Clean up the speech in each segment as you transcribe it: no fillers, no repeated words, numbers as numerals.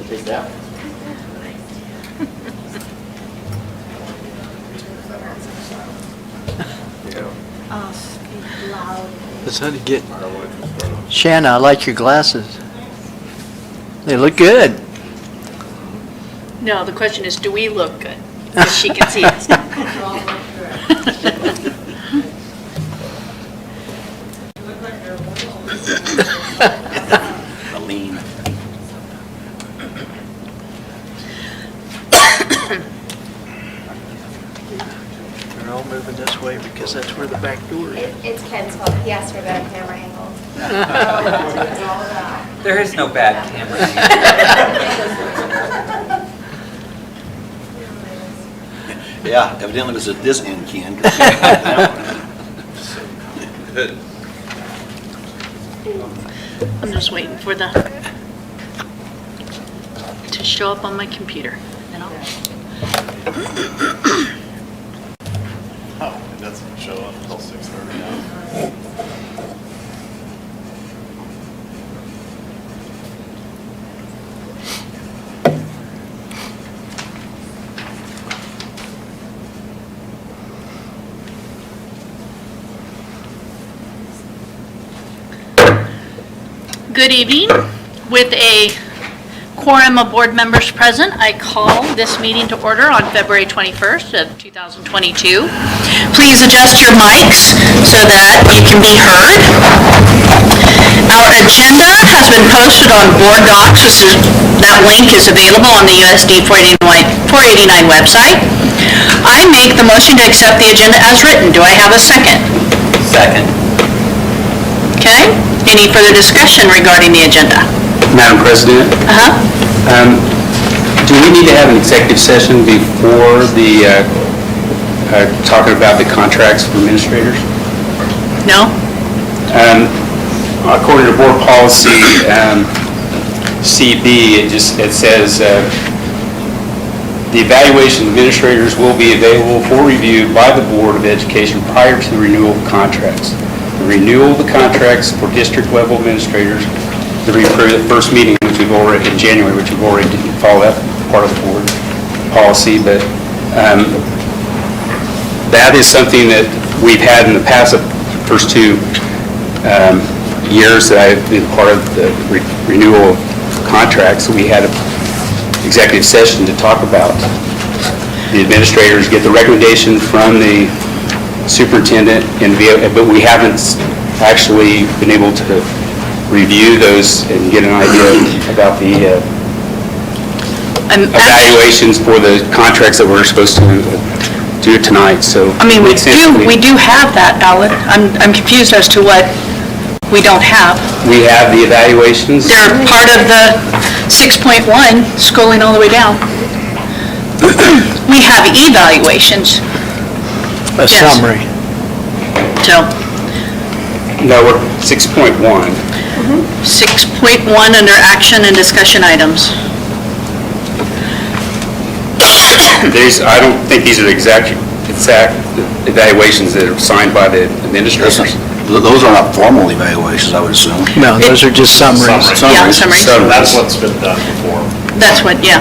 Take that. Oh, speak loud. That's how to get. Shanna, I like your glasses. They look good. No, the question is, do we look good? Because she can see us. Lean. They're all moving this way because that's where the back door is. It's Ken's fault. He asked for a better camera angle. There is no bad camera. Yeah, evidently it was at this end, Ken. Good. I'm just waiting for the, to show up on my computer. And I'll- Oh, it doesn't show up until 6:30 now. Good evening. With a quorum of board members present, I call this meeting to order on February 21st of 2022. Please adjust your mics so that you can be heard. Our agenda has been posted on board docs. That link is available on the USD 489 website. I make the motion to accept the agenda as written. Do I have a second? Second. Okay. Any further discussion regarding the agenda? Madam President, do we need to have an executive session before the, talking about the contracts for administrators? No? According to board policy, CB, it says, the evaluation administrators will be available for review by the Board of Education prior to the renewal of contracts. The renewal of the contracts for district level administrators, the first meeting, which we've already, in January, which we've already didn't follow that part of the board policy, but that is something that we've had in the past, the first two years that I've been part of the renewal of contracts. We had an executive session to talk about. The administrators get the recommendation from the superintendent, but we haven't actually been able to review those and get an idea about the evaluations for the contracts that we're supposed to do tonight, so. I mean, we do have that, Alan. I'm confused as to what we don't have. We have the evaluations. They're part of the 6.1, scrolling all the way down. We have evaluations. A Yes. summary. So, No, we're 6.1. 6.1 under action and discussion items. I don't think these are the exact evaluations that are signed by the administrators. Those are not formal evaluations, I would assume. No, those are just summaries. Yeah, summaries. So that's what's been done before. That's what, yeah.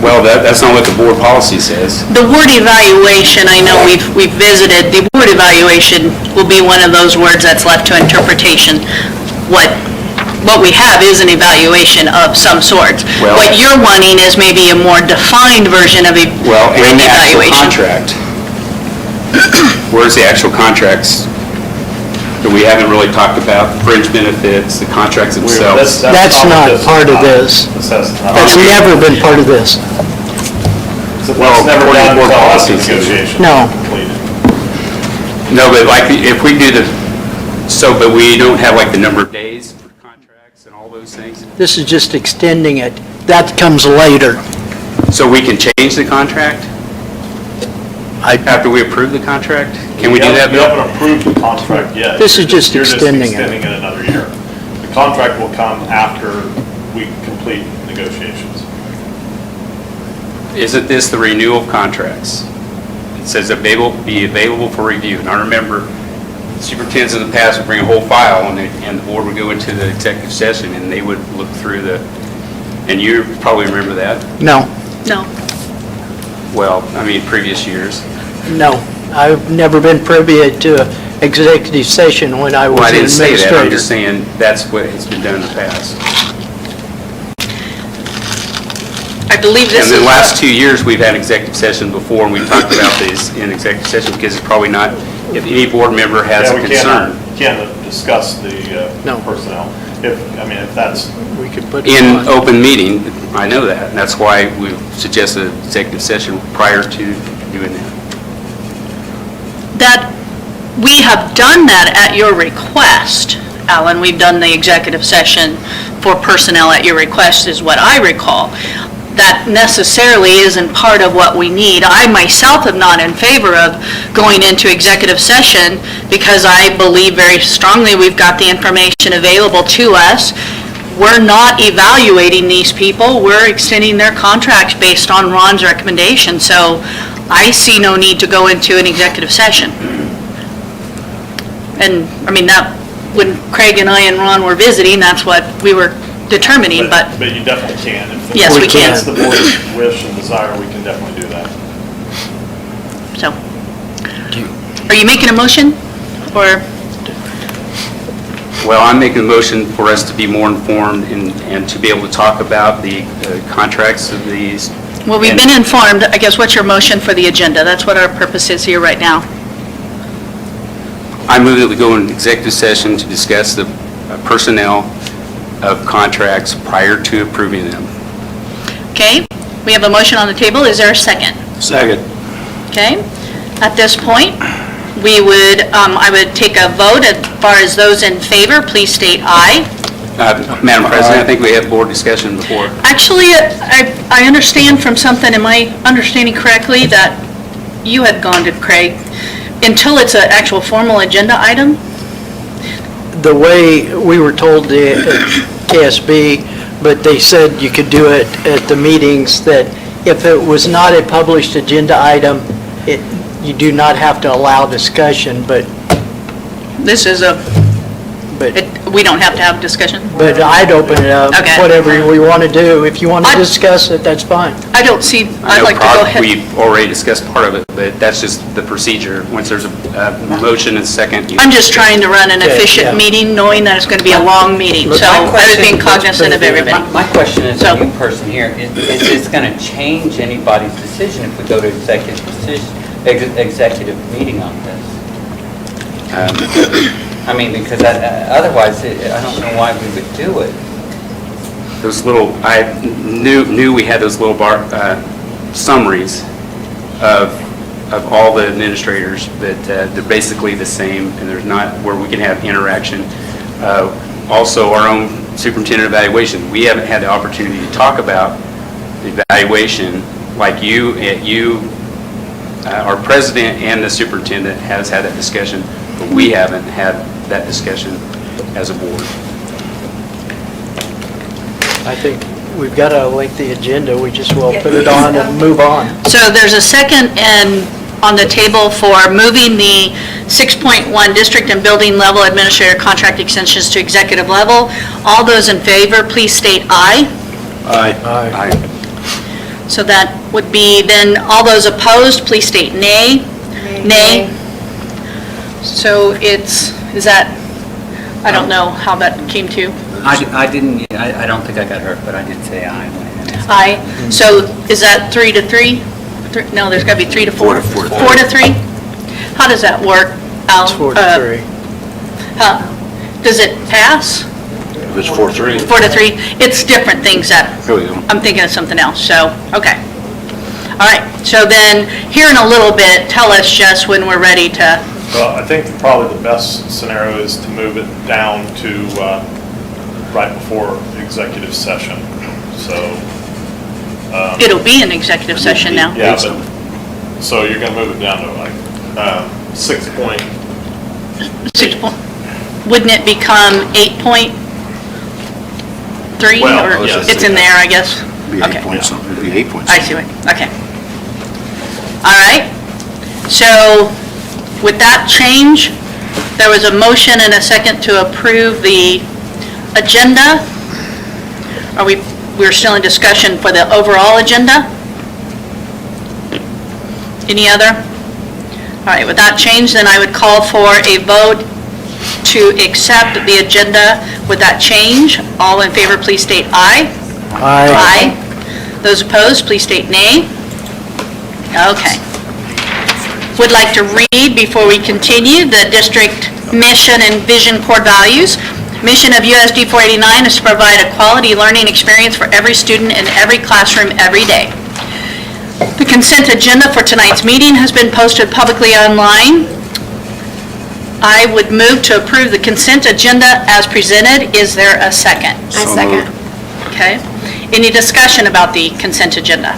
Well, that's not what the board policy says. The word evaluation, I know we've visited, the word evaluation will be one of those words that's left to interpretation. What we have is an evaluation of some sort. Well- What you're wanting is maybe a more defined version of a Well, and written the actual evaluation. contract. Where's the actual contracts that we haven't really talked about, fringe benefits, the contracts themselves? That's not part of this. That's never been part of this. Well, It's never according to done board until after policies. negotiations No. are completed. No, but like, if we do but we don't have like the number of days for contracts and all those things? This is just extending it. That comes later. So we can change the contract after we approve the contract? Can we do that, You Bill? haven't approved the contract yet. This is just You're extending it. extending it another year. The contract will come after we complete negotiations. Isn't this the renewal of contracts? It says be available for review. And I remember superintendents in the past would bring a whole file and the board would go into the executive session and they would look through the And you probably remember that. No, No. Well, I mean, previous years. no. I've never been privy to an executive session when I was Well, I an didn't say that. I'm administrator. just saying that's what has been done in the past. I believe this is... And the last what- 2 years, we've had executive session before, and we've talked about these in executive session, because it's probably not, if any board member has Yeah, a we concern. can't discuss the No. personnel. If that's, We could put it In on. open meeting, I know that, and that's why we suggested executive session prior to doing that. That, we have done that at your request, Alan. We've done the executive session for personnel at your request, is what I recall. That necessarily isn't part of what we need. I myself am not in favor of going into executive session because I believe very strongly we've got the information available to us. We're not evaluating these people, we're extending their contracts based on Ron's recommendation, so I see no need to go into an executive session. And, I mean, that, when Craig and I and Ron were visiting, that's what we were determining, but but you definitely can. If Yes, we can. If it's the board's wish and desire, we can definitely do that. So, are you making a motion, or, Well, I'm making a motion for us to be more informed and to be able to talk about the contracts of these. well, we've been informed, I guess, what's your motion for the agenda? That's what our purpose is here right now. I move that we go into executive session to discuss the personnel of contracts prior to approving them. Okay, we have a motion on the table, is there a second? Second. Okay, at this point, we would, I would take a vote as far as those in favor, please state aye. Madam President, I think we had board discussion before. Actually, I understand from something, am I understanding correctly, that you had gone to Craig, until it's an actual formal agenda item? The way we were told the KSB, but they said you could do it at the meetings, that if it was not a published agenda item, you do not have to allow discussion, but This is we don't have to have discussion? I'd open it up, Okay. whatever we want to do. If you want to I- discuss it, that's fine. I don't see, I I'd know like to go ahead. We've already discussed part of it, but that's just the procedure. Once there's a motion and second. you- I'm just trying to run an Okay, efficient yeah. meeting, knowing that it's going to be a long meeting, so I was being cognizant of everybody. My question is, So- a new person here, is this going to change anybody's decision if we go to executive meeting on this? I mean, because otherwise, I don't know why we would do it. Those little, I knew we had those little summaries of all the administrators, but they're basically the same, and there's not, where we can have interaction. Also, our own superintendent evaluation, we haven't had the opportunity to talk about the evaluation like you, our president and the superintendent has had that discussion, but we haven't had that discussion as a board. I think we've got a lengthy agenda, we just will put it on and move on. So there's a second on the table for moving the 6.1 district and building level administrator contract extensions to executive level. All those in favor, please state aye. Aye. Aye. So that would be then, all those opposed, please state nay. Nay. So is that, I don't know how that came to. I don't think I got hurt, but I did say aye. Aye. So is that 3-3? No, there's got to be 3-4. 4 to 4. 4-3? How does that work, Al? It's 4-3. Huh? Does it pass? If it's 4-3. 4-3? It's different things that, Here we go. I'm thinking of something else, so, okay. All right, so then, here in a little bit, tell us just when we're ready to, Well, I think probably the best scenario is to move it down to right before executive session. So, it'll be an executive session now. yeah, but, so you're going to move it down to like 6 point, 6 point, wouldn't it become 8.3? Well, Or yes. it's in there, I guess? It'd be 8 Okay. point something, it'd be 8 point I something. see it, okay. All right, so with that change, there was a motion and a second to approve the agenda. Are we we're still in discussion for the overall agenda? Any other? All right, with that change, then I would call for a vote to accept the agenda with that change. All in favor, please state aye. Aye. Those opposed, please state nay. Okay. Would like to read, before we continue, the district mission and vision core values. Mission of USD 489 is to provide a quality learning experience for every student in every classroom every day. The consent agenda for tonight's meeting has been posted publicly online. I would move to approve the consent agenda as presented. Is there a second? I second. Okay. Any discussion about the consent agenda?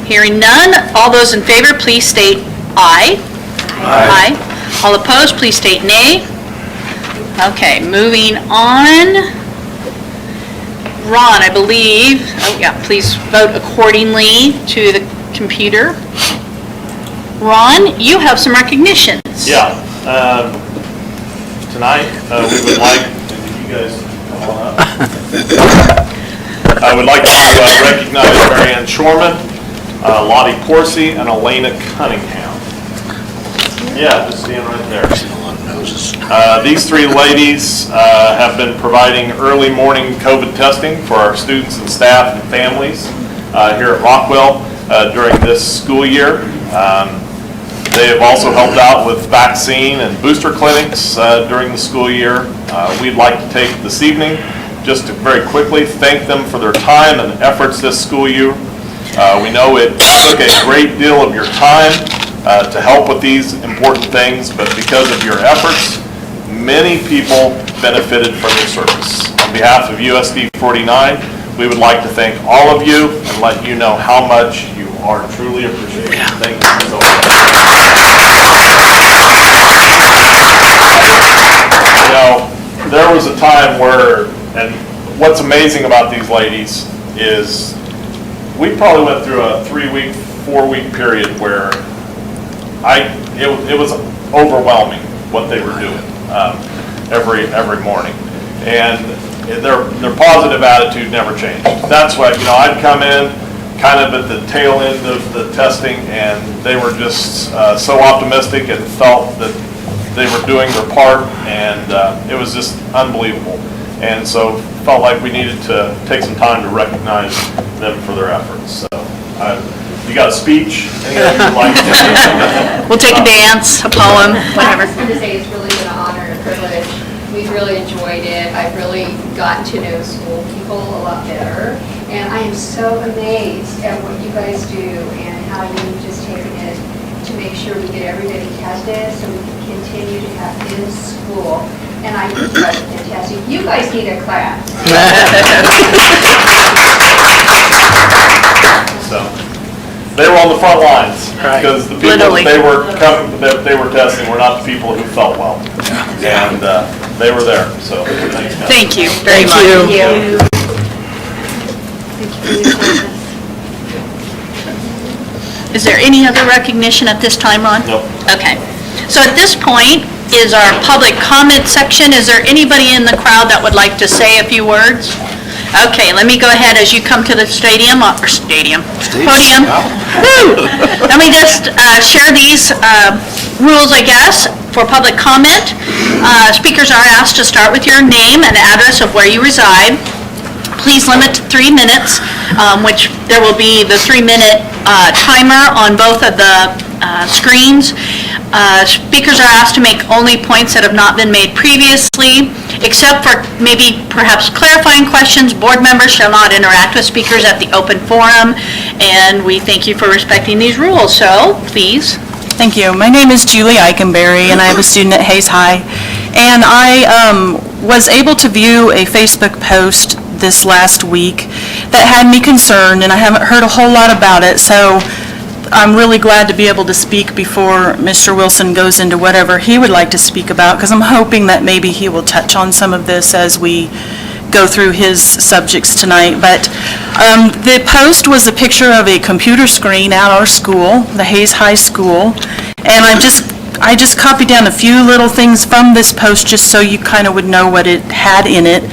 Hearing none, all those in favor, please state aye. Aye. All opposed, please state nay. Okay, moving on. Ron, I believe, please vote accordingly to the computer. Ron, you have some recognitions. Yeah, tonight, we would like, you guys come on up. I would like to recognize Marianne Shorman, Lottie Porsey, and Elena Cunningham. Yeah, just stand right there. Seen a lot of noses. These three ladies have been providing early morning COVID testing for our students and staff and families here at Rockwell during this school year. They have also helped out with vaccine and booster clinics during the school year. We'd like to take this evening just to very quickly thank them for their time and efforts this school year. We know it took a great deal of your time to help with these important things, but because of your efforts, many people benefited from your service. On behalf of USD 49, we would like to thank all of you and let you know how much you are truly appreciated. Thank you so much. You know, there was a time where, and what's amazing about these ladies is we probably went through a 3-week, 4-week period where it was overwhelming what they were doing every morning, and their positive attitude never changed. That's why, you know, I'd come in kind of at the tail end of the testing, and they were just so optimistic and felt that they were doing their part, and it was just unbelievable. And so felt like we needed to take some time to recognize them for their efforts. So you got a speech? Anything you'd like to say? We'll take a dance, a poem, whatever. I was going to say it's really been an honor and a privilege. We've really enjoyed it. I've really gotten to know school people a lot better. And I am so amazed at what you guys do and how you've just taken it to make sure we get everybody tested so we can continue to have in school. And I think you guys are fantastic. You guys need a class. So they were on the front lines because the people Literally. that they were testing were not the people who felt well, and they were there. So thanks, guys. Thank you very much. Thank you. Thank you for your service. Is there any other recognition at this time, Ron? Nope. Okay. So at this point is our public comment section. Is there anybody in the crowd that would like to say a few words? Okay, let me go ahead as you come to the podium. Woo! Let me just share these rules, I guess, for public comment. Speakers are asked to start with your name and address of where you reside. Please limit to 3 minutes, which there will be the 3-minute timer on both of the screens. Speakers are asked to make only points that have not been made previously, except for maybe perhaps clarifying questions. Board members shall not interact with speakers at the open forum, and we thank you for respecting these rules. So, please. Thank you. My name is Julie Eichenberry, and I'm a student at Hayes High. And I was able to view a Facebook post this last week that had me concerned, and I haven't heard a whole lot about it, so I'm really glad to be able to speak before Mr. Wilson goes into whatever he would like to speak about, because I'm hoping that maybe he will touch on some of this as we go through his subjects tonight. But the post was a picture of a computer screen at our school, the Hayes High School, and I just copied down a few little things from this post just so you kind of would know what it had in it.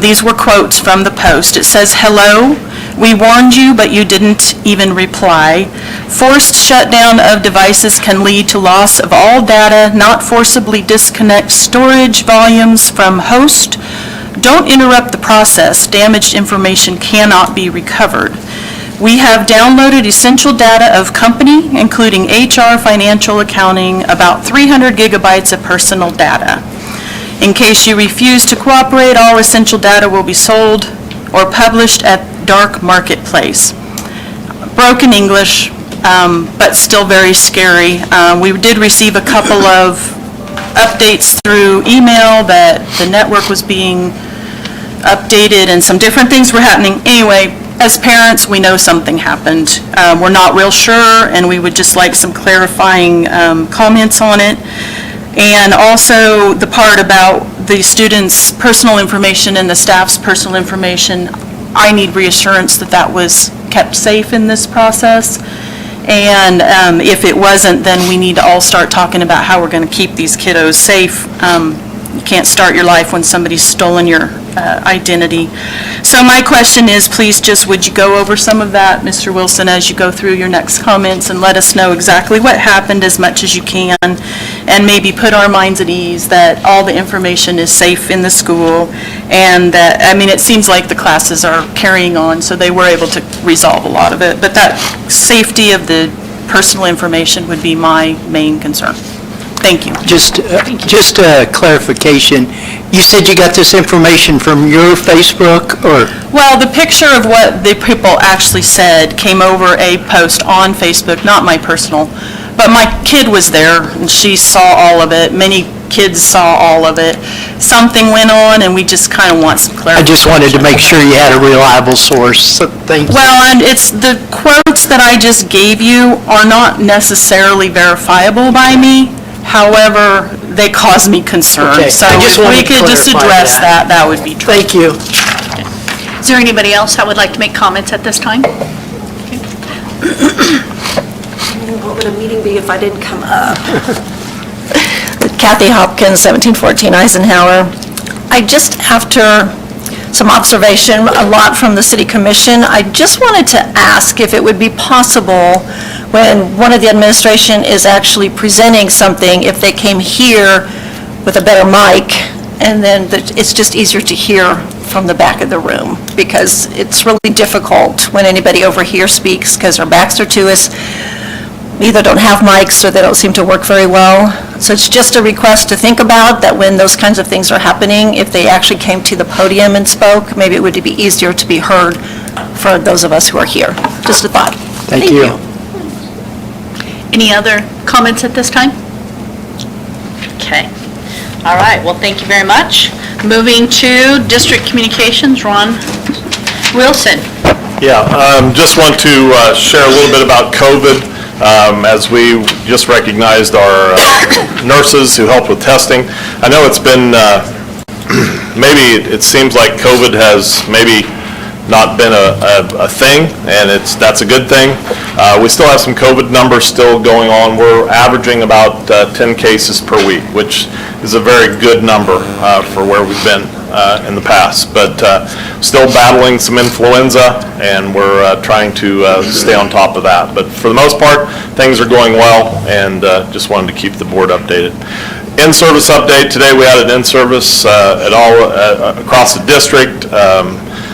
These were quotes from the post. It says, "Hello, we warned you, but you didn't even reply. Forced shutdown of devices can lead to loss of all data. Not forcibly disconnect storage volumes from host. Don't interrupt the process. Damaged information cannot be recovered. We have downloaded essential data of company, including HR, financial, accounting, about 300 gigabytes of personal data. In case you refuse to cooperate, all essential data will be sold or published at dark marketplace." Broken English, but still very scary. We did receive a couple of updates through email that the network was being updated and some different things were happening. Anyway, as parents, we know something happened. We're not real sure, and we would just like some clarifying comments on it. And also the part about the students' personal information and the staff's personal information, I need reassurance that that was kept safe in this process. And if it wasn't, then we need to all start talking about how we're going to keep these kiddos safe. You can't start your life when somebody's stolen your identity. So my question is, please just, would you go over some of that, Mr. Wilson, as you go through your next comments, and let us know exactly what happened as much as you can, and maybe put our minds at ease that all the information is safe in the school, and that, I mean, it seems like the classes are carrying on, so they were able to resolve a lot of it, but that safety of the personal information would be my main concern. Thank you. Just a clarification, you said you got this information from your Facebook, or? Well, the picture of what the people actually said came over a post on Facebook, not my personal, but my kid was there, and she saw all of it. Many kids saw all of it. Something went on, and we just kind of want some I clarification. just wanted to make sure you had a reliable source, so thank you. Well, and it's, the quotes that I just gave you are not necessarily verifiable by me. However, they cause me concern. Okay, So I just if we wanted to could just clarify address that. that, that would be true. Thank you. Is there anybody else that would like to make comments at this time? What would a meeting be if I didn't come up? Kathy Hopkins, 1714 Eisenhower. I just, after some observation, a lot from the City Commission, I just wanted to ask if it would be possible, when one of the administration is actually presenting something, if they came here with a better mic, and then it's just easier to hear from the back of the room, because it's really difficult when anybody over here speaks, because our backs are to us. We either don't have mics, or they don't seem to work very well. So it's just a request to think about, that when those kinds of things are happening, if they actually came to the podium and spoke, maybe it would be easier to be heard for those of us who are here. Just a thought. Thank you. Any other comments at this time? Okay. All right, well, thank you very much. Moving to District Communications, Ron Wilson. Yeah, just want to share a little bit about COVID. As we just recognized our nurses who helped with testing. I know it's been, maybe it seems like COVID has maybe not been a thing, and that's a good thing. We still have some COVID numbers still going on. We're averaging about 10 cases per week, which is a very good number for where we've been in the past. But still battling some influenza, and we're trying to stay on top of that. But for the most part, things are going well, and just wanted to keep the board updated. In-service update, today we had an in-service at all across the district.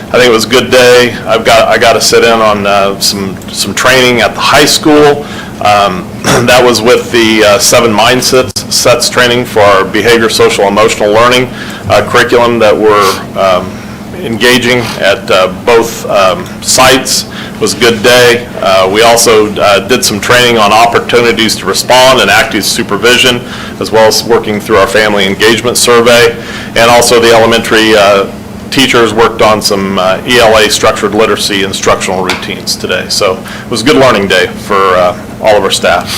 I think it was a good day. I got to sit in on some training at the high school. That was with the 7 mindsets training for our behavior, social, emotional learning curriculum that we're engaging at both sites. It was a good day. We also did some training on opportunities to respond and active supervision, as well as working through our family engagement survey, and also the elementary teachers worked on some ELA structured literacy instructional routines today. So it was a good learning day for all of our staff.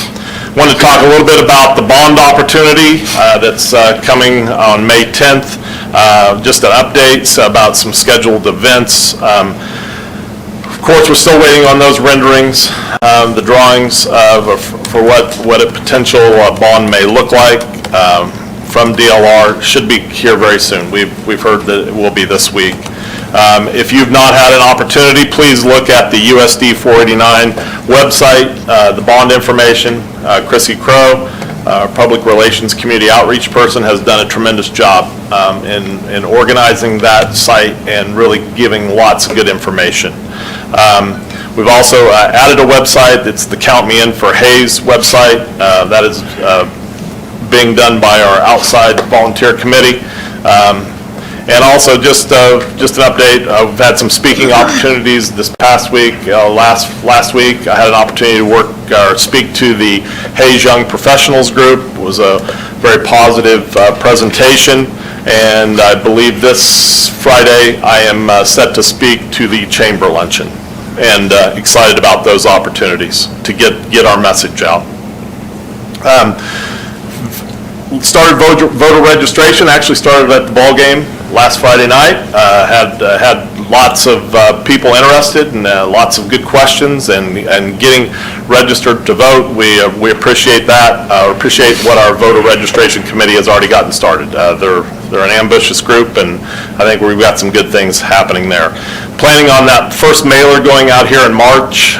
Wanted to talk a little bit about the bond opportunity that's coming on May 10th. Just an update about some scheduled events. Of course, we're still waiting on those renderings, the drawings for what a potential bond may look like from DLR. Should be here very soon. We've heard that it will be this week. If you've not had an opportunity, please look at the USD 489 website, the bond information. Chrissy Crow, our public relations community outreach person, has done a tremendous job in organizing that site and really giving lots of good information. We've also added a website. It's the Count Me In for Hayes website. That is being done by our outside volunteer committee. And also just an update, we've had some speaking opportunities this past week. Last week, I had an opportunity to speak to the Hayes Young Professionals Group. It was a very positive presentation, and I believe this Friday I am set to speak to the Chamber Luncheon, and excited about those opportunities to get our message out. Started voter registration, actually started at the ball game last Friday night. Had lots of people interested and lots of good questions and getting registered to vote. We appreciate that. Appreciate what our voter registration committee has already gotten started. They're an ambitious group, and I think we've got some good things happening there. Planning on that first mailer going out here in March.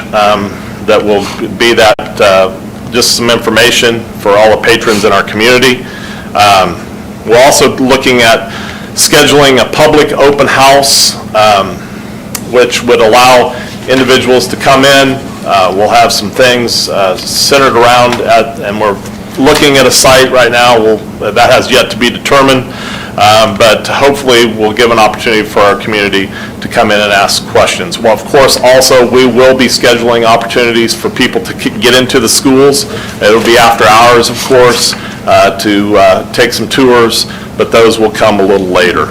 That will be that just some information for all the patrons in our community. We're also looking at scheduling a public open house, which would allow individuals to come in. We'll have some things centered around, and we're looking at a site right now. That has yet to be determined, but hopefully we'll give an opportunity for our community to come in and ask questions. Well, of course, also we will be scheduling opportunities for people to get into the schools. It'll be after hours, of course, to take some tours, but those will come a little later.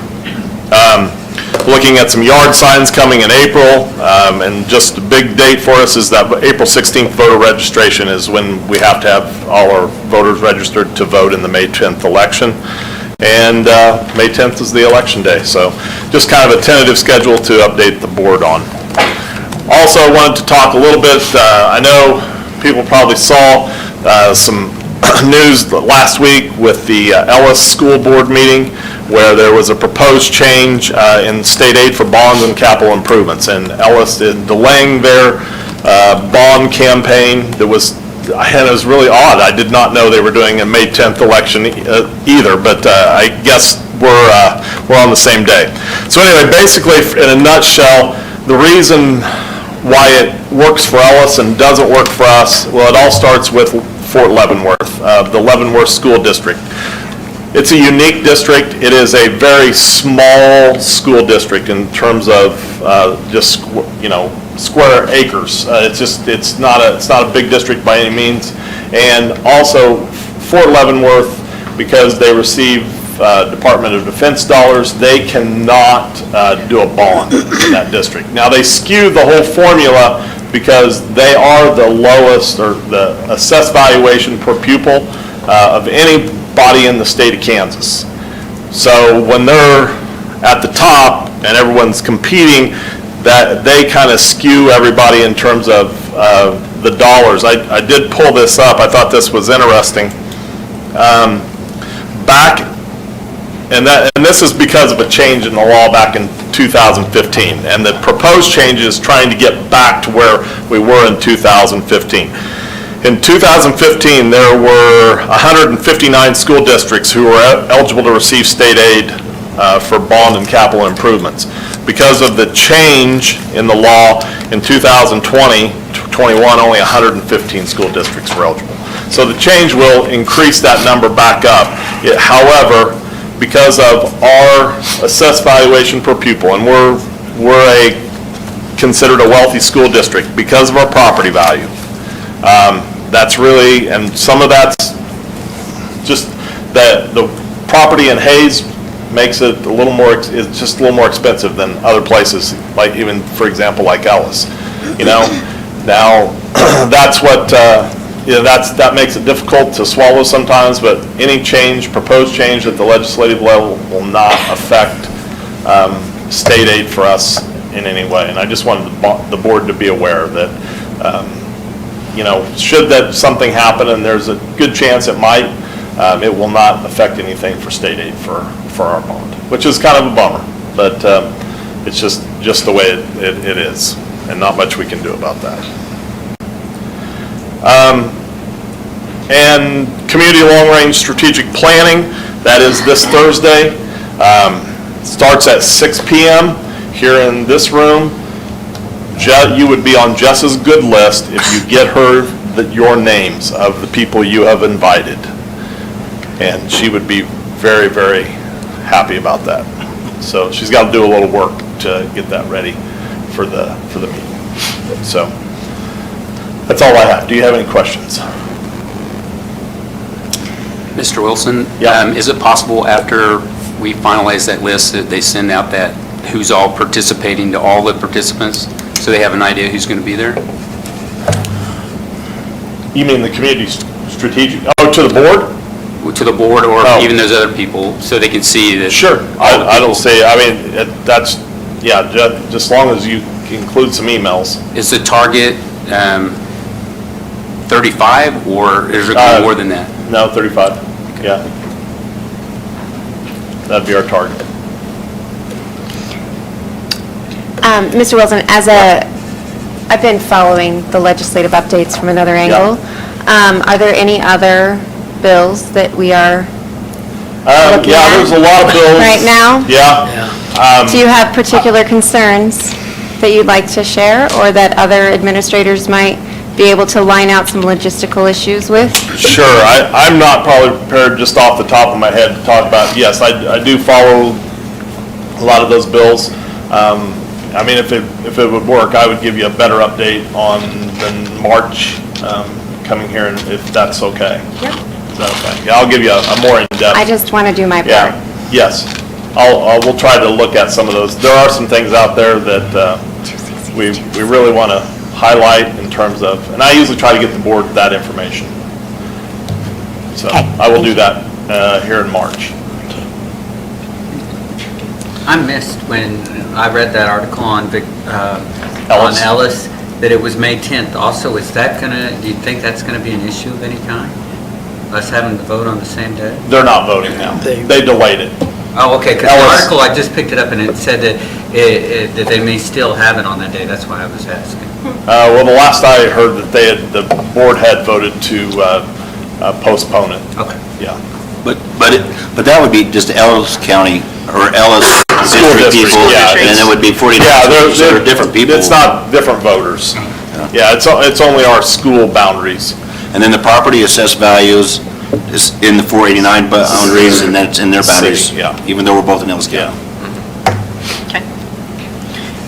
Looking at some yard signs coming in April, and just a big date for us is that April 16th voter registration is when we have to have all our voters registered to vote in the May 10th election. And May 10th is the election day, so just kind of a tentative schedule to update the board on. Also, I wanted to talk a little bit, I know people probably saw some news last week with the Ellis School Board meeting, where there was a proposed change in state aid for bonds and capital improvements, and Ellis is delaying their bond campaign. It was really odd. I did not know they were doing a May 10th election either, but I guess we're on the same day. So anyway, basically, in a nutshell, the reason why it works for Ellis and doesn't work for us, well, it all starts with Fort Leavenworth, the Leavenworth School District. It's a unique district. It is a very small school district in terms of just, square acres. It's not a big district by any means. And also Fort Leavenworth, because they receive Department of Defense dollars, they cannot do a bond in that district. Now, they skew the whole formula because they are the lowest, or the assessed valuation per pupil of anybody in the state of Kansas. So when they're at the top and everyone's competing, that they kind of skew everybody in terms of the dollars. I did pull this up. I thought this was interesting. And this is because of a change in the law back in 2015. And the proposed change is trying to get back to where we were in 2015. In 2015, there were 159 school districts who were eligible to receive state aid for bond and capital improvements. Because of the change in the law in 2020-21, only 115 school districts were eligible. So the change will increase that number back up. However, because of our assessed valuation per pupil, and we're considered a wealthy school district because of our property value. That's really, and some of that's just that the property in Hayes makes it a little more, it's just a little more expensive than other places, like even, for example, like Ellis. Now that's what, that makes it difficult to swallow sometimes, but any change, proposed change at the legislative level will not affect state aid for us in any way. And I just wanted the board to be aware that, should that something happen, and there's a good chance it might, it will not affect anything for state aid for our bond, which is kind of a bummer, but it's just the way it is, and not much we can do about that. And community long-range strategic planning, that is this Thursday. Starts at 6 p.m. here in this room. You would be on Jess's good list if you get her your names of the people you have invited. And she would be very, very happy about that. So she's got to do a little work to get that ready for the meeting. So that's all I have. Do you have any questions? Mr. Wilson? Yeah. Is it possible after we finalize that list that they send out that who's all participating to all the participants so they have an idea who's going to be there? You mean the community strategic, to the board? To the board or Oh. even those other people so they can see that? Sure. I don't say, that's, yeah, just as long as you include some emails. Is the target 35 or is it more than that? No, 35, yeah. That'd be our target. Mr. Wilson, I've been following the legislative updates from another angle. Are there any other bills that we are looking Yeah, at there's a lot of bills. right now? Yeah. Do you have particular concerns that you'd like to share or that other administrators might be able to line out some logistical issues with? Sure, I'm not probably prepared just off the top of my head to talk about, yes, I do follow a lot of those bills. If it would work, I would give you a better update on the March coming here, if that's okay. Yep. Is that okay? Yeah, I'll give you a more in-depth. I just want to do my part. Yeah, yes. We'll try to look at some of those. There are some things out there that we really want to highlight in terms of, and I usually try to get the board that information. So I will do that here in March. I missed when I read that article on Ellis. Ellis, that it was May 10th also. Is that do you think that's gonna be an issue of any kind? Us having to vote on the same day? They're not voting now. They delayed it. Oh, okay, because the Ellis. article, I just picked it up and it said that that they may still have it on that day. That's why I was asking. Well, the last I heard that the board had voted to postpone it. Okay. Yeah. But that would be just Ellis County or Ellis district people, yeah, and it would be 49 Yeah, so they're different people. It's not different voters. Yeah, it's only our school boundaries. And then the property assessed values is in the 489 boundaries, and that's in their boundaries. Yeah. Even though we're both in Ellis County. Okay.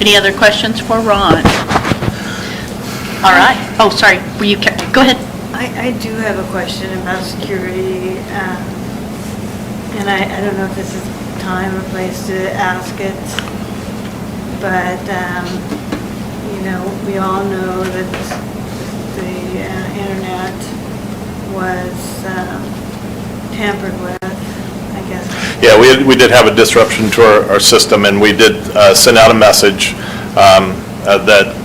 Any other questions for Ron? All right. Oh, sorry. Go ahead. I do have a question about security, and I don't know if this is time or place to ask it, but, we all know that the internet was tampered with, I guess. Yeah, we did have a disruption to our system, and we did send out a message that,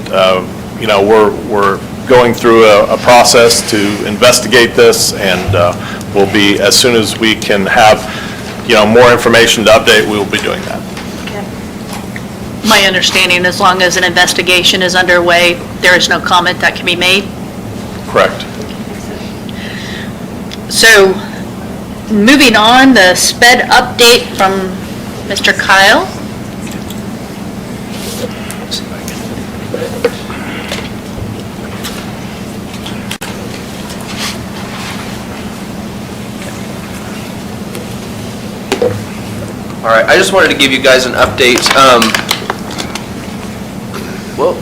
we're going through a process to investigate this, and we'll be, as soon as we can have, more information to update, we will be doing that. My understanding, as long as an investigation is underway, there is no comment that can be made. Correct. So, moving on, the SPED update from Mr. Kyle. All right, I just wanted to give you guys an update. Whoa,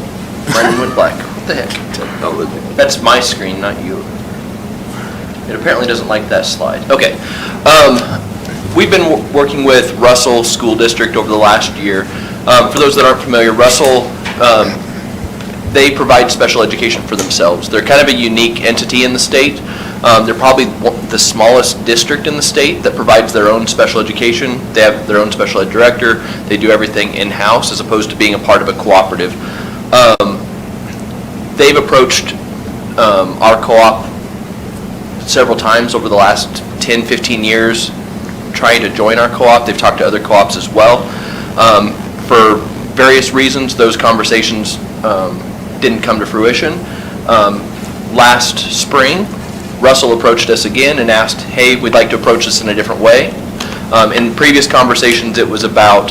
mine went black. What the heck? That's my screen, not you. It apparently doesn't like that slide. Okay. We've been working with Russell School District over the last year. For those that aren't familiar, Russell, they provide special education for themselves. They're kind of a unique entity in the state. They're probably the smallest district in the state that provides their own special education. They have their own special ed director. They do everything in-house as opposed to being a part of a cooperative. They've approached our co-op several times over the last 10, 15 years trying to join our co-op. They've talked to other co-ops as well. For various reasons, those conversations didn't come to fruition. Last spring, Russell approached us again and asked, hey, we'd like to approach this in a different way. In previous conversations, it was about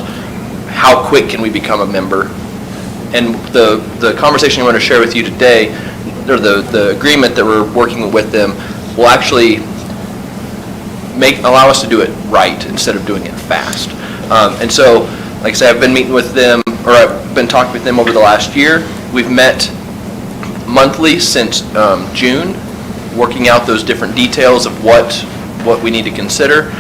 how quick can we become a member. And the conversation I want to share with you today, or the agreement that we're working with them, will actually allow us to do it right instead of doing it fast. And so, like I said, I've been meeting with them, or I've been talking with them over the last year. We've met monthly since June, working out those different details of what we need to consider.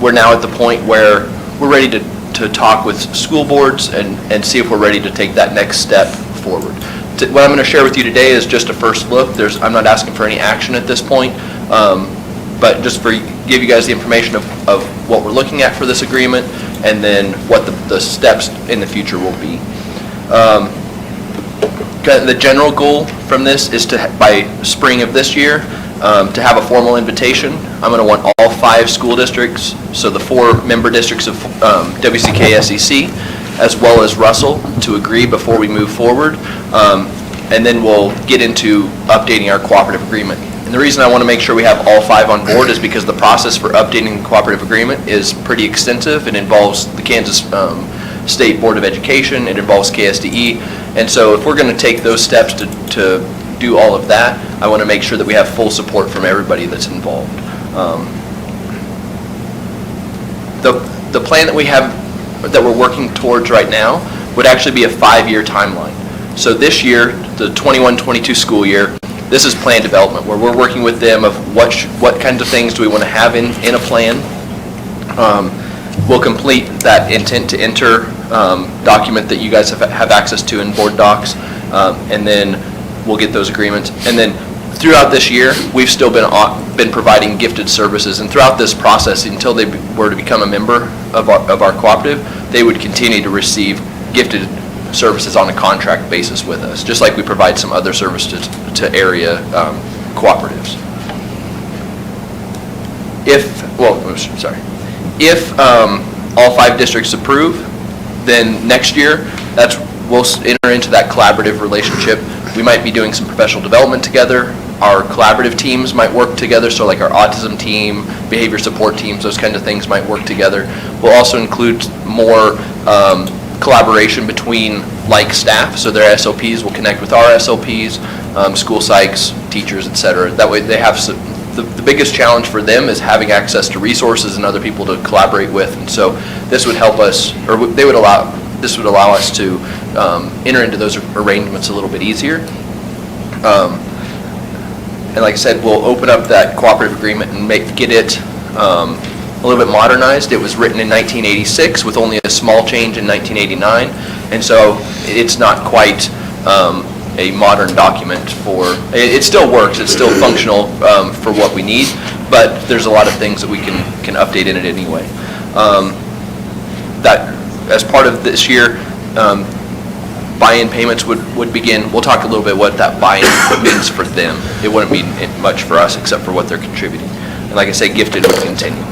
We're now at the point where we're ready to talk with school boards and see if we're ready to take that next step forward. What I'm going to share with you today is just a first look. I'm not asking for any action at this point, but just give you guys the information of what we're looking at for this agreement, and then what the steps in the future will be. The general goal from this is to, by spring of this year, to have a formal invitation. I'm going to want all 5 school districts, so the 4 member districts of WCK-SEC, as well as Russell, to agree before we move forward. And then we'll get into updating our cooperative agreement. And the reason I want to make sure we have all 5 on board is because the process for updating the cooperative agreement is pretty extensive. It involves the Kansas State Board of Education, it involves KSDE, and so if we're going to take those steps to do all of that, I want to make sure that we have full support from everybody that's involved. The plan that we have, that we're working towards right now, would actually be a 5-year timeline. So this year, the 21-22 school year, this is plan development, where we're working with them of what kinds of things do we want to have in a plan. We'll complete that intent to enter document that you guys have access to in board docs, and then we'll get those agreements. And then throughout this year, we've still been providing gifted services, and throughout this process, until they were to become a member of our cooperative, they would continue to receive gifted services on a contract basis with us, just like we provide some other services to area cooperatives. If all 5 districts approve, then next year, we'll enter into that collaborative relationship. We might be doing some professional development together. Our collaborative teams might work together, so like our autism team, behavior support teams, those kinds of things might work together. We'll also include more collaboration between like staff, so their SLPs will connect with our SLPs, school psychs, teachers, etc. That way they have the biggest challenge for them is having access to resources and other people to collaborate with, and so this would help us, or this would allow us to enter into those arrangements a little bit easier. And like I said, we'll open up that cooperative agreement and get it a little bit modernized. It was written in 1986 with only a small change in 1989, and so it's not quite a modern document it still works, it's still functional for what we need, but there's a lot of things that we can update in it anyway. That, as part of this year, buy-in payments would begin. We'll talk a little bit what that buy-in means for them. It wouldn't mean much for us except for what they're contributing. And like I say, gifted would continue.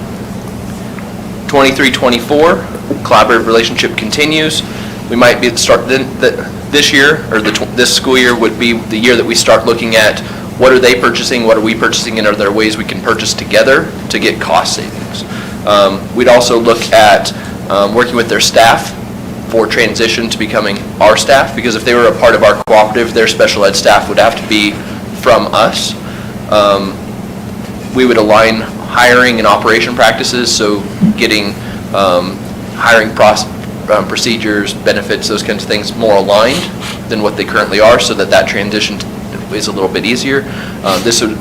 23-24, collaborative relationship continues. We might be this year, or this school year would be the year that we start looking at what are they purchasing, what are we purchasing, and are there ways we can purchase together to get cost savings. We'd also look at working with their staff for transition to becoming our staff, because if they were a part of our cooperative, their special ed staff would have to be from us. We would align hiring and operation practices, so getting hiring procedures, benefits, those kinds of things more aligned than what they currently are, so that transition is a little bit easier.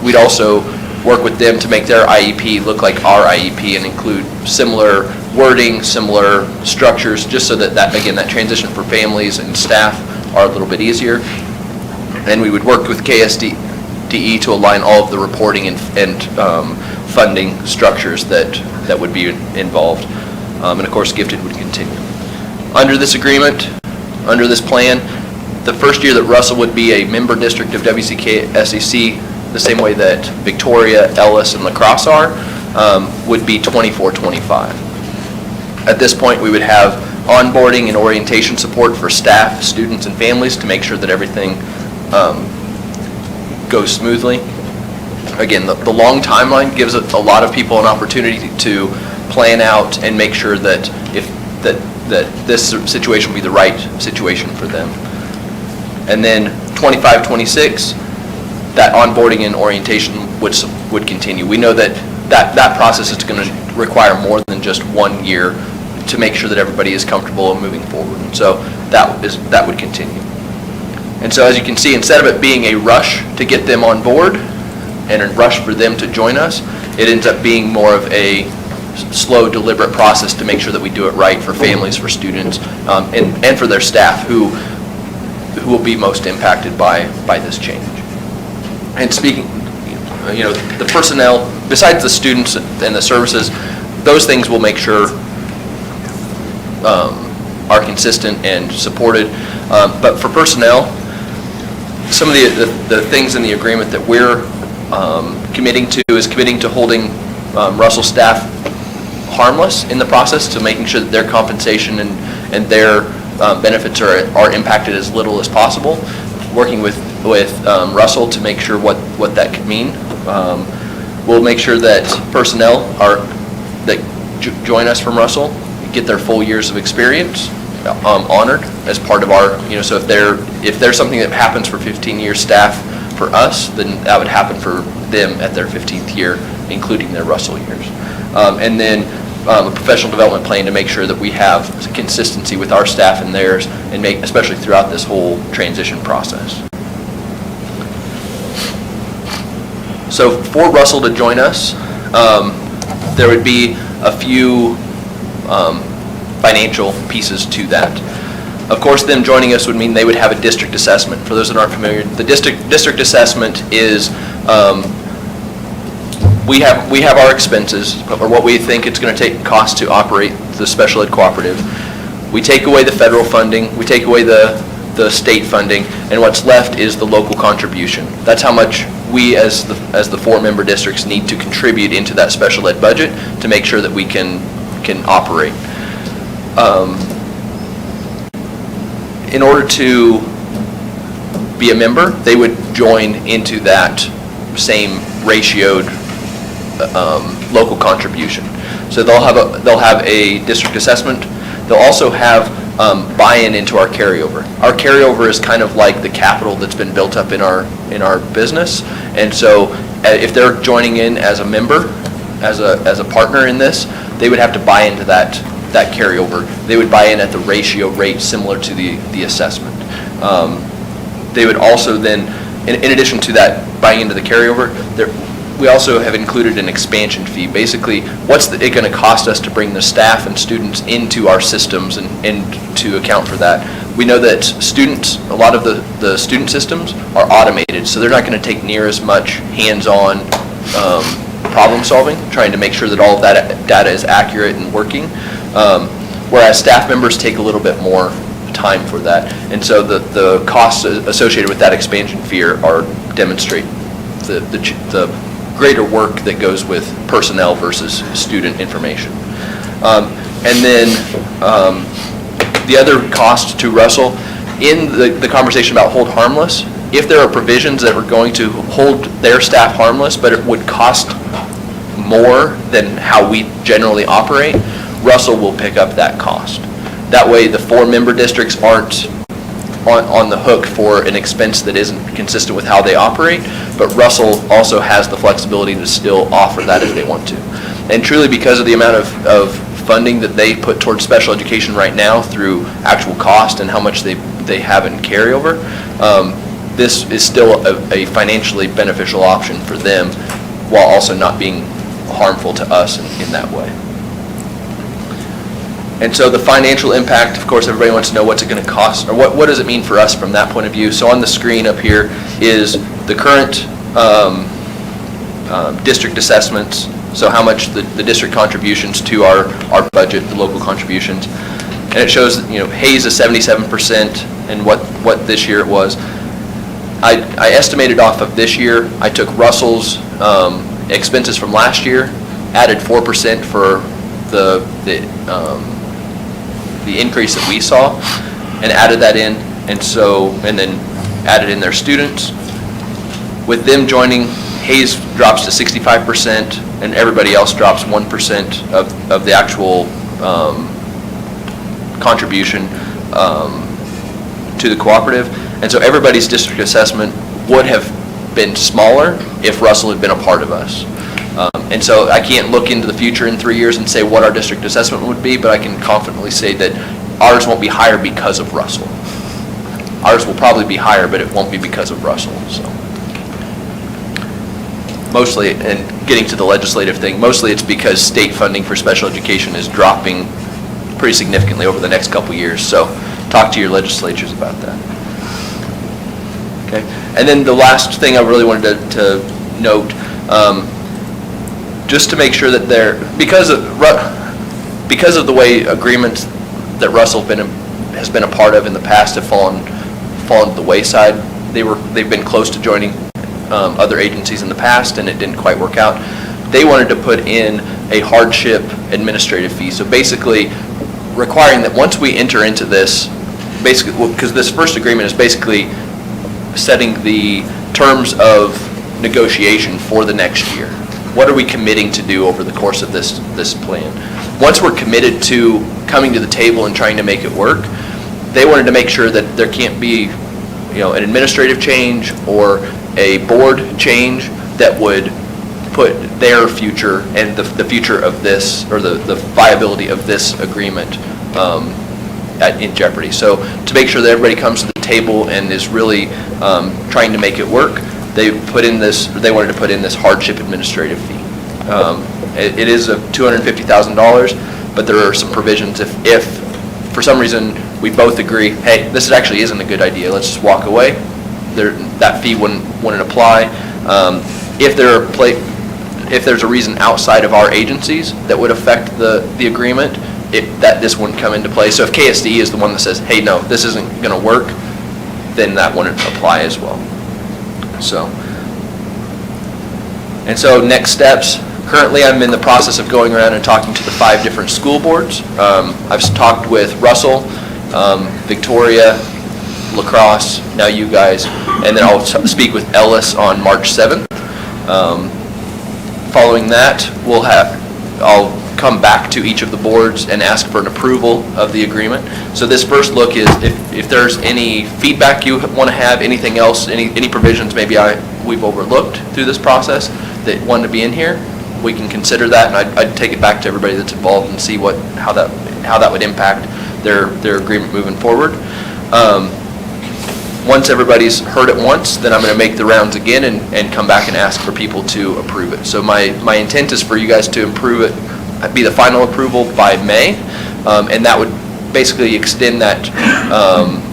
We'd also work with them to make their IEP look like our IEP and include similar wording, similar structures, just so that again, that transition for families and staff are a little bit easier. And we would work with KSDE FTE to align all of the reporting and funding structures that would be involved. And of course, Gifted would continue. Under this agreement, under this plan, the first year that Russell would be a member district of WCK SEC, the same way that Victoria, Ellis, and La Crosse are, would be 24-25. At this point, we would have onboarding and orientation support for staff, students, and families to make sure that everything goes smoothly. Again, the long timeline gives a lot of people an opportunity to plan out and make sure that this situation will be the right situation for them. And then 25-26, that onboarding and orientation would continue. We know that process is going to require more than just 1 year to make sure that everybody is comfortable and moving forward. And so that would continue. And so as you can see, instead of it being a rush to get them on board and a rush for them to join us, it ends up being more of a slow, deliberate process to make sure that we do it right for families, for students, and for their staff who will be most impacted by this change. And speaking, the personnel, besides the students and the services, those things will make sure are consistent and supported. But for personnel, some of the things in the agreement that we're committing to holding Russell staff harmless in the process, to making sure that their compensation and their benefits are impacted as little as possible. Working with Russell to make sure what that could mean. We'll make sure that personnel that join us from Russell get their full years of experience honored as part of our, so if there's something that happens for 15 year staff for us, then that would happen for them at their 15th year, including their Russell years. And then a professional development plan to make sure that we have consistency with our staff and theirs, and especially throughout this whole transition process. So for Russell to join us, there would be a few financial pieces to that. Of course, them joining us would mean they would have a district assessment. For those that aren't familiar, the district assessment is we have our expenses, or what we think it's going to cost to operate the special ed cooperative. We take away the federal funding, we take away the state funding, and what's left is the local contribution. That's how much we as the 4 member districts need to contribute into that special ed budget to make sure that we can operate. In order to be a member, they would join into that same ratioed local contribution. So they'll have a district assessment. They'll also have buy-in into our carryover. Our carryover is kind of like the capital that's been built up in our business, and so if they're joining in as a member, as a partner in this, they would have to buy into that carryover. They would buy in at the ratio rate similar to the assessment. They would also then, in addition to that buying into the carryover, we also have included an expansion fee. Basically, what's it going to cost us to bring the staff and students into our systems and to account for that? We know that a lot of the student systems are automated, so they're not going to take near as much hands-on problem solving, trying to make sure that all of that data is accurate and working, whereas staff members take a little bit more time for that. And so the costs associated with that expansion fee demonstrate the greater work that goes with personnel versus student information. And then the other cost to Russell, in the conversation about hold harmless, if there are provisions that are going to hold their staff harmless, but it would cost more than how we generally operate, Russell will pick up that cost. That way the 4 member districts aren't on the hook for an expense that isn't consistent with how they operate, but Russell also has the flexibility to still offer that if they want to. And truly, because of the amount of funding that they put towards special education right now through actual cost and how much they have in carryover, this is still a financially beneficial option for them while also not being harmful to us in that way. And so the financial impact, of course, everybody wants to know what's it going to cost, or what does it mean for us from that point of view. So on the screen up here is the current district assessments, so how much the district contributions to our budget, the local contributions. And it shows, Hayes is 77% and what this year it was. I estimated off of this year. I took Russell's expenses from last year, added 4% for the increase that we saw, and added that in, and then added in their students. With them joining, Hayes drops to 65%, and everybody else drops 1% of the actual contribution to the cooperative. And so everybody's district assessment would have been smaller if Russell had been a part of us. And so I can't look into the future in 3 years and say what our district assessment would be, but I can confidently say that ours won't be higher because of Russell. Ours will probably be higher, but it won't be because of Russell, so. Mostly, and getting to the legislative thing, mostly it's because state funding for special education is dropping pretty significantly over the next couple years, so talk to your legislatures about that. Okay, and then the last thing I really wanted to note, just to make sure that because of the way agreements that Russell has been a part of in the past have fallen to the wayside. They've been close to joining other agencies in the past, and it didn't quite work out. They wanted to put in a hardship administrative fee. So basically, requiring that once we enter into this, because this first agreement is basically setting the terms of negotiation for the next year. What are we committing to do over the course of this plan? Once we're committed to coming to the table and trying to make it work, they wanted to make sure that there can't be, an administrative change or a board change that would put their future and the future of this, or the viability of this agreement in jeopardy. So to make sure that everybody comes to the table and is really trying to make it work, they wanted to put in this hardship administrative fee. It is a $250,000, but there are some provisions if for some reason we both agree, hey, this actually isn't a good idea, let's just walk away, that fee wouldn't apply. If there's a reason outside of our agencies that would affect the agreement, this wouldn't come into play. So if KSDE is the one that says, hey, no, this isn't going to work, then that wouldn't apply as well. So next steps. Currently, I'm in the process of going around and talking to the 5 different school boards. I've talked with Russell, Victoria, La Crosse, now you guys, and then I'll speak with Ellis on March 7th. Following that, I'll come back to each of the boards and ask for an approval of the agreement. So this first look is if there's any feedback you want to have, anything else, any provisions maybe we've overlooked through this process that want to be in here, we can consider that, and I'd take it back to everybody that's involved and see how that would impact their agreement moving forward. Once everybody's heard it once, then I'm going to make the rounds again and come back and ask for people to approve it. So my intent is for you guys to approve it, be the final approval by May, and that would basically extend that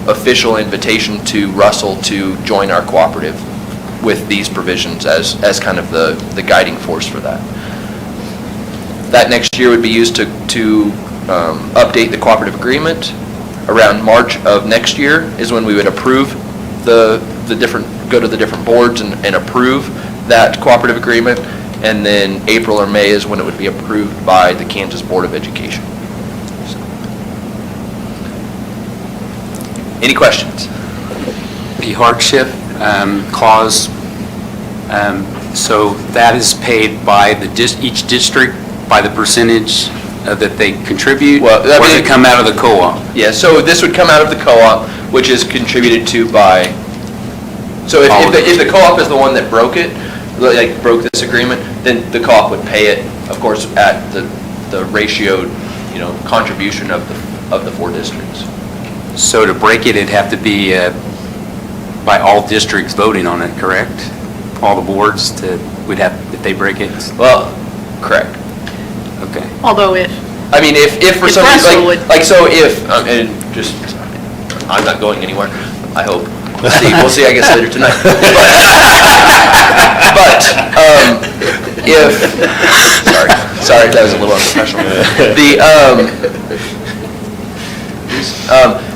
official invitation to Russell to join our cooperative with these provisions as kind of the guiding force for that. That next year would be used to update the cooperative agreement. Around March of next year is when we would approve go to the different boards and approve that cooperative agreement, and then April or May is when it would be approved by the Kansas Board of Education. Any questions? The hardship clause, so that is paid by each district by the percentage that they contribute, or does it come out of the co-op? Yeah, so this would come out of the co-op, which is contributed to by, so if the co-op is the one that broke this agreement, then the co-op would pay it, of course, at the ratioed, contribution of the 4 districts. So to break it, it'd have to be by all districts voting on it, correct? All the boards if they break it? Well, correct. Okay. Although if for some Russell reason, so if, and just, I'm not going anywhere, I hope. We'll see, I guess, later tonight. But, sorry, that was a little unprofessional.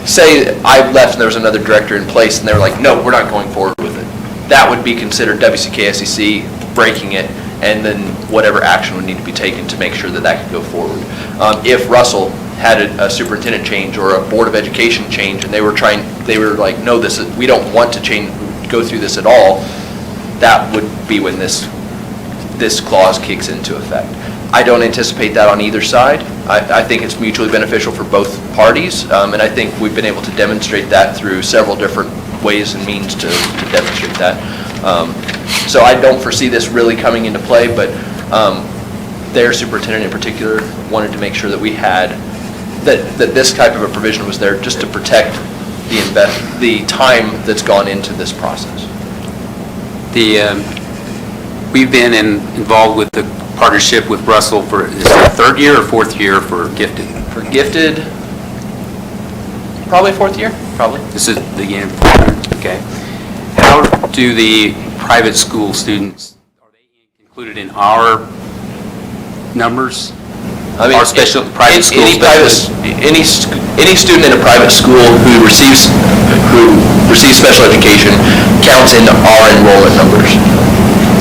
Say I left and there was another director in place and they were like, no, we're not going forward with it. That would be considered WCKSEC breaking it, and then whatever action would need to be taken to make sure that that could go forward. If Russell had a superintendent change or a board of education change and they were like, no, we don't want to go through this at all, that would be when this clause kicks into effect. I don't anticipate that on either side. I think it's mutually beneficial for both parties, and I think we've been able to demonstrate that through several different ways and means to demonstrate that. So I don't foresee this really coming into play, but their superintendent in particular wanted to make sure that we had, that this type of a provision was there just to protect the time that's gone into this process. We've been involved with the partnership with Russell for, is it third year or fourth year for gifted? For gifted, probably fourth year, probably. This is the end, okay. How do the private school students, are they included in our numbers? I mean, Our special, private schools? Any student in a private school who receives special education counts in our enrollment numbers.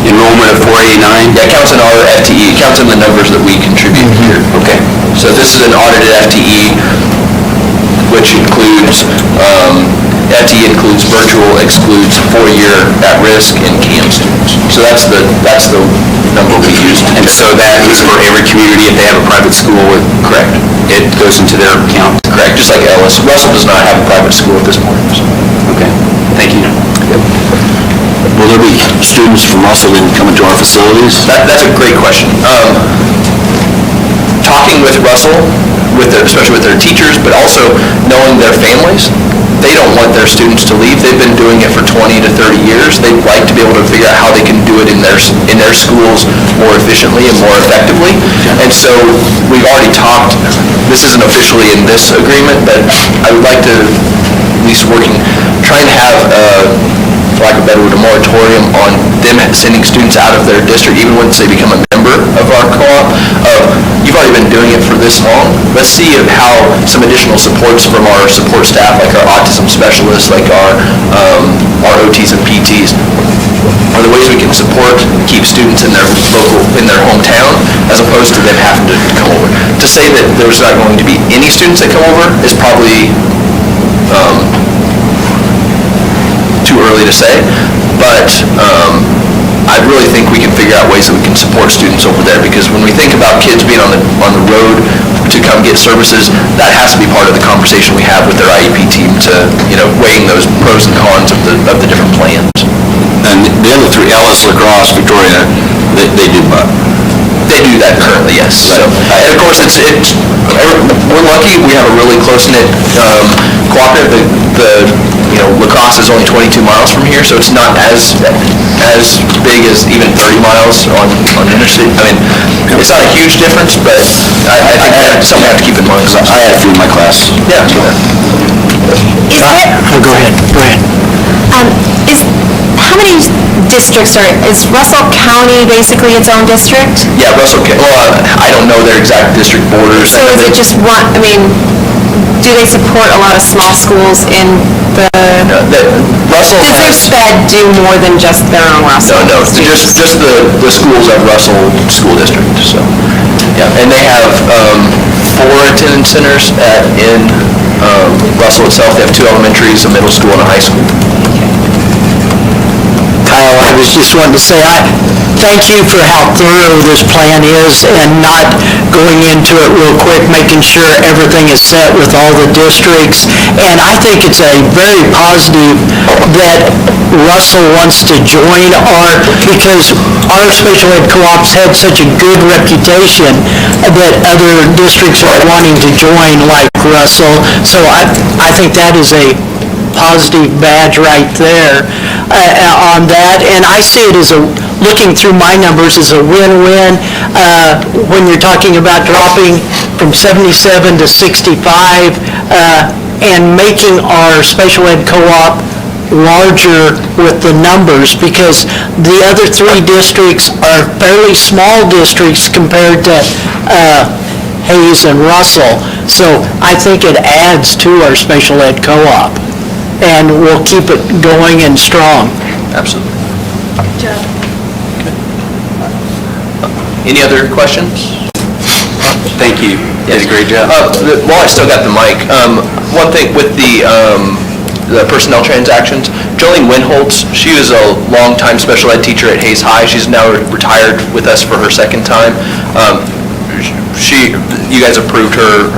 Enrollment of 489? Yeah, counts in our FTE, counts in the numbers that we contribute here. Okay. So this is an audited FTE, which includes, FTE includes virtual, excludes 4-year at-risk, and CAM students. So that's the number we use. And so that is for every community if they have a private school? Correct. It goes into their account? Correct, just like Ellis. Russell does not have a private school at this point. So. Okay, thank you. Will there be students from Russell then coming to our facilities? That's a great question. Talking with Russell, especially with their teachers, but also knowing their families, they don't want their students to leave. They've been doing it for 20 to 30 years. They'd like to be able to figure out how they can do it in their schools more efficiently and more effectively. And so we've already talked, this isn't officially in this agreement, but I would like to at least try and have for lack of a better word, a moratorium on them sending students out of their district, even once they become a member of our co-op, you've already been doing it for this long. Let's see how some additional supports from our support staff, like our autism specialists, like our OTs and PTs, are the ways we can support and keep students in their hometown, as opposed to them having to come over. To say that there's not going to be any students that come over is probably too early to say, but I really think we can figure out ways that we can support students over there, because when we think about kids being on the road to come get services, that has to be part of the conversation we have with their IEP team to, weighing those pros and cons of the different plans. And the other three, Ellis, La Crosse, Victoria, they do both. They do that currently, yes. So, and of course, we're lucky. We have a really close-knit cooperative. La Crosse is only 22 miles from here, so it's not as big as even 30 miles on interstate. I mean, it's not a huge difference, but I think that's something I have to keep in mind. I had a few in my class. Yeah. Go ahead. How many districts is Russell County basically its own district? Yeah, Russell County. Well, I don't know their exact district borders. So is it just one, do they support a lot of small schools in the... Russell Does their SPED do more than just their own Russell? No, just the schools of Russell School District, so, yeah. And they have 4 attendance centers in Russell itself. They have 2 elementaries, a middle school, and a high school. Kyle, I was just wanting to say, thank you for how thorough this plan is and not going into it real quick, making sure everything is set with all the districts. And I think it's a very positive that Russell wants to join because our special ed co-ops had such a good reputation that other districts are wanting to join like Russell. So I think that is a positive badge right there on that, and I see it as looking through my numbers, as a win-win when you're talking about dropping from 77 to 65 and making our special ed co-op larger with the numbers, because the other three districts are fairly small districts compared to Hayes and Russell. So I think it adds to our special ed co-op, and we'll keep it going and strong. Absolutely. Any other questions? Thank you. Did a great job. While I still got the mic, one thing with the personnel transactions, Jolene Winholtz, she was a longtime special ed teacher at Hayes High. She's now retired with us for her second time. You guys approved her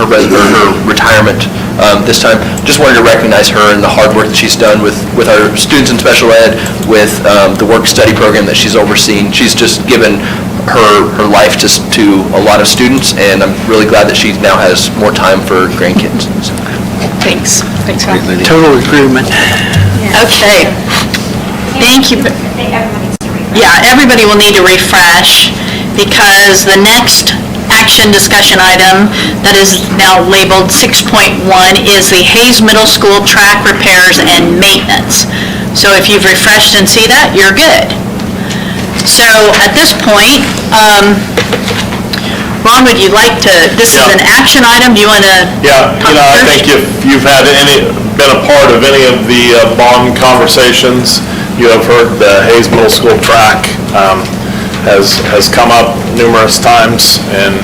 retirement this time. Just wanted to recognize her and the hard work that she's done with our students in special ed, with the work-study program that she's overseen. She's just given her life to a lot of students, and I'm really glad that she now has more time for grandkids. Thanks. Thanks, Ron. Total agreement. Okay. Thank you. Yeah, everybody will need to refresh, because the next action discussion item that is now labeled 6.1 is the Hayes Middle School track repairs and maintenance. So if you've refreshed and see that, you're good. So at this point, Ron, would you like to, this is an action item, do you want to? Yeah, I think if you've been a part of any of the bond conversations, you have heard the Hayes Middle School track has come up numerous times, and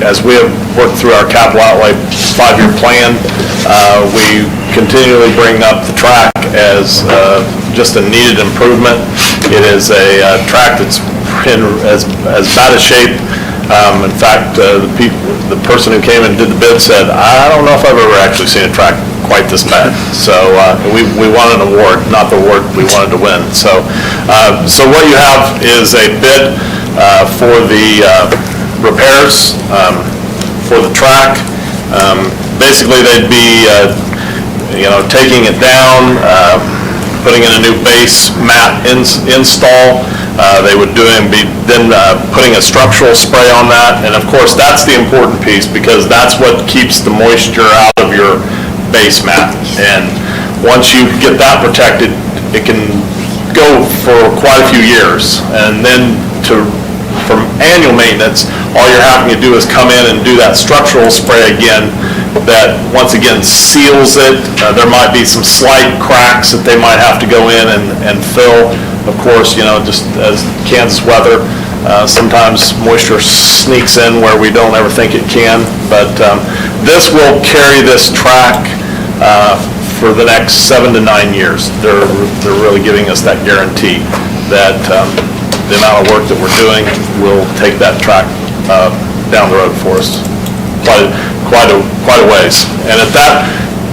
as we have worked through our capital outlay 5-year plan, we continually bring up the track as just a needed improvement. It is a track that's in as bad a shape. In fact, the person who came and did the bid said, I don't know if I've ever actually seen a track quite this bad. So we wanted an award, not the award we wanted to win. So what you have is a bid for the repairs for the track. Basically, they'd be taking it down, putting in a new base mat install. They would be putting a structural spray on that, and of course that's the important piece, because that's what keeps the moisture out of your base mat. And once you get that protected, it can go for quite a few years. And then for annual maintenance, all you're having to do is come in and do that structural spray again, that once again seals it. There might be some slight cracks that they might have to go in and fill. Of course, just as Kansas weather, sometimes moisture sneaks in where we don't ever think it can. But this will carry this track for the next 7 to 9 years. They're really giving us that guarantee that the amount of work that we're doing will take that track down the road for us quite a ways. And at that,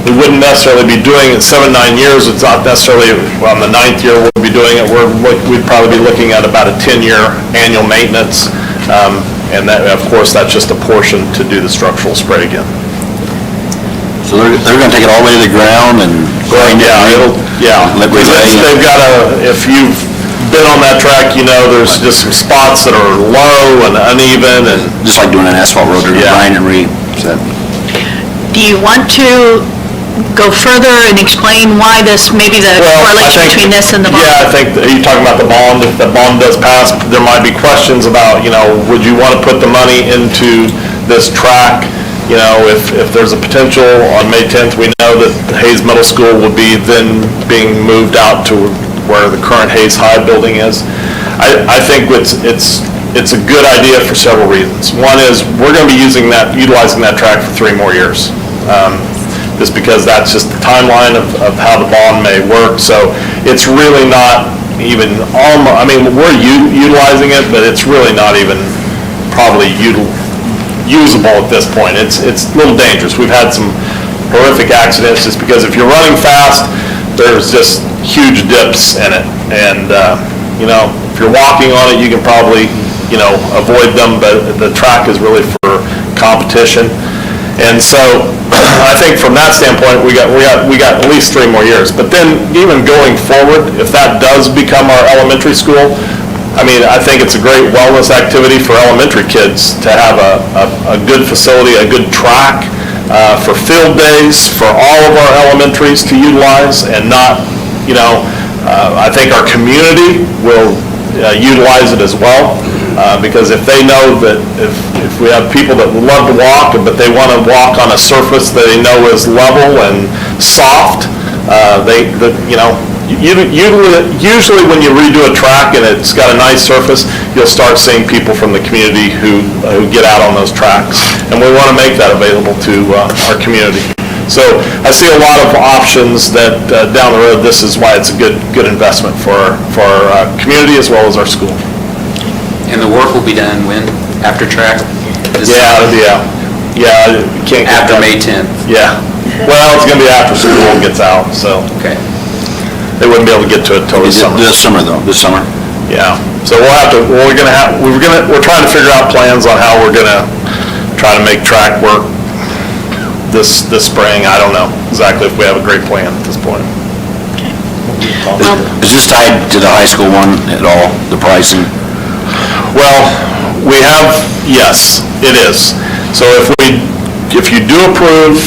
we wouldn't necessarily be doing it 7, 9 years. It's not necessarily on the 9th year we'll be doing it. We'd probably be looking at about a 10-year annual maintenance. And that, of course, that's just a portion to do the structural spray again. So they're going to take it all the way to the ground and grind it? They've got if you've been on that track, there's just some spots that are low and uneven, and just like doing an asphalt road, grind and reset. Do you want to go further and explain why maybe the correlation between this and the bond? Yeah, I think you're talking about the bond. If the bond does pass, there might be questions about, would you want to put the money into this track? If there's a potential on May 10th, we know that Hayes Middle School will be then being moved out to where the current Hayes High building is. I think it's a good idea for several reasons. One is we're going to be utilizing that track for 3 more years. Just because that's just the timeline of how the bond may work. So it's really not even we're utilizing it, but it's really not even probably usable at this point. It's a little dangerous. We've had some horrific accidents just because if you're running fast, there's just huge dips in it. And, if you're walking on it, you can probably, avoid them, but the track is really for competition. And so I think from that standpoint, we got at least 3 more years. But then even going forward, if that does become our elementary school, I think it's a great wellness activity for elementary kids to have a good facility, a good track for field days for all of our elementaries to utilize, and not, I think our community will utilize it as well, because if they know that if we have people that love to walk, but they want to walk on a surface that they know is level and soft, usually when you redo a track and it's got a nice surface, you'll start seeing people from the community who get out on those tracks. And we want to make that available to our community. So I see a lot of options that down the road, this is why it's a good investment for our community as well as our school. And the work will be done when? After track? Yeah. Can't get After that. May 10th? Yeah. Well, it's going to be after school gets out, so. Okay. They wouldn't be able to get to it until the summer. This summer. Yeah. So we're trying to figure out plans on how we're gonna try to make track work this spring. I don't know exactly if we have a great plan at this point. Is this tied to the high school one at all, the pricing? Well, yes, it is. So if you do approve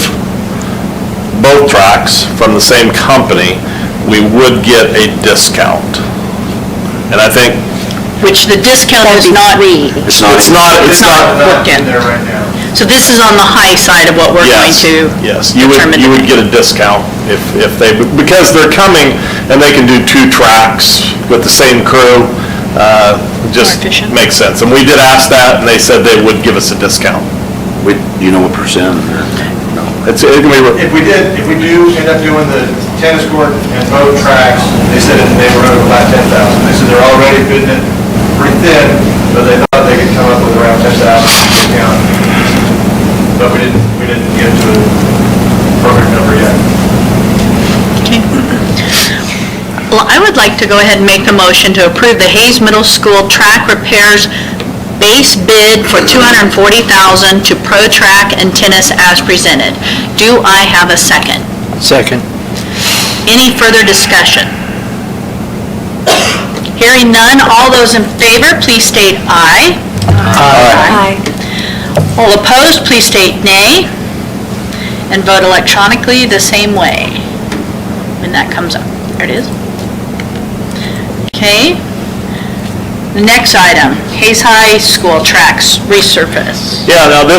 both tracks from the same company, we would get a discount. And I think... Which the discount is not... It's not worked in. there right now. So this is on the high side of what we're going to Yes, determine. you would get a discount if they, because they're coming and they can do 2 tracks with the same crew, just More efficient. makes sense. And we did ask that, and they said they would give us a discount. Do you know what percent? It can be... If we do end up doing the tennis court and both tracks, they said in the neighborhood of about 10,000. They said they're already bidding it pretty thin, but they thought they could come up with around 10,000 discount. But we didn't get to a perfect number yet. Okay. Well, I would like to go ahead and make a motion to approve the Hayes Middle School track repairs base bid for $240,000 to Pro Track and Tennis as presented. Do I have a second? Second. Any further discussion? Hearing none, all those in favor, please state aye. Aye. All opposed, please state nay. And vote electronically the same way when that comes up. There it is. Okay. The next item, Hayes High School tracks resurface. Yeah, now the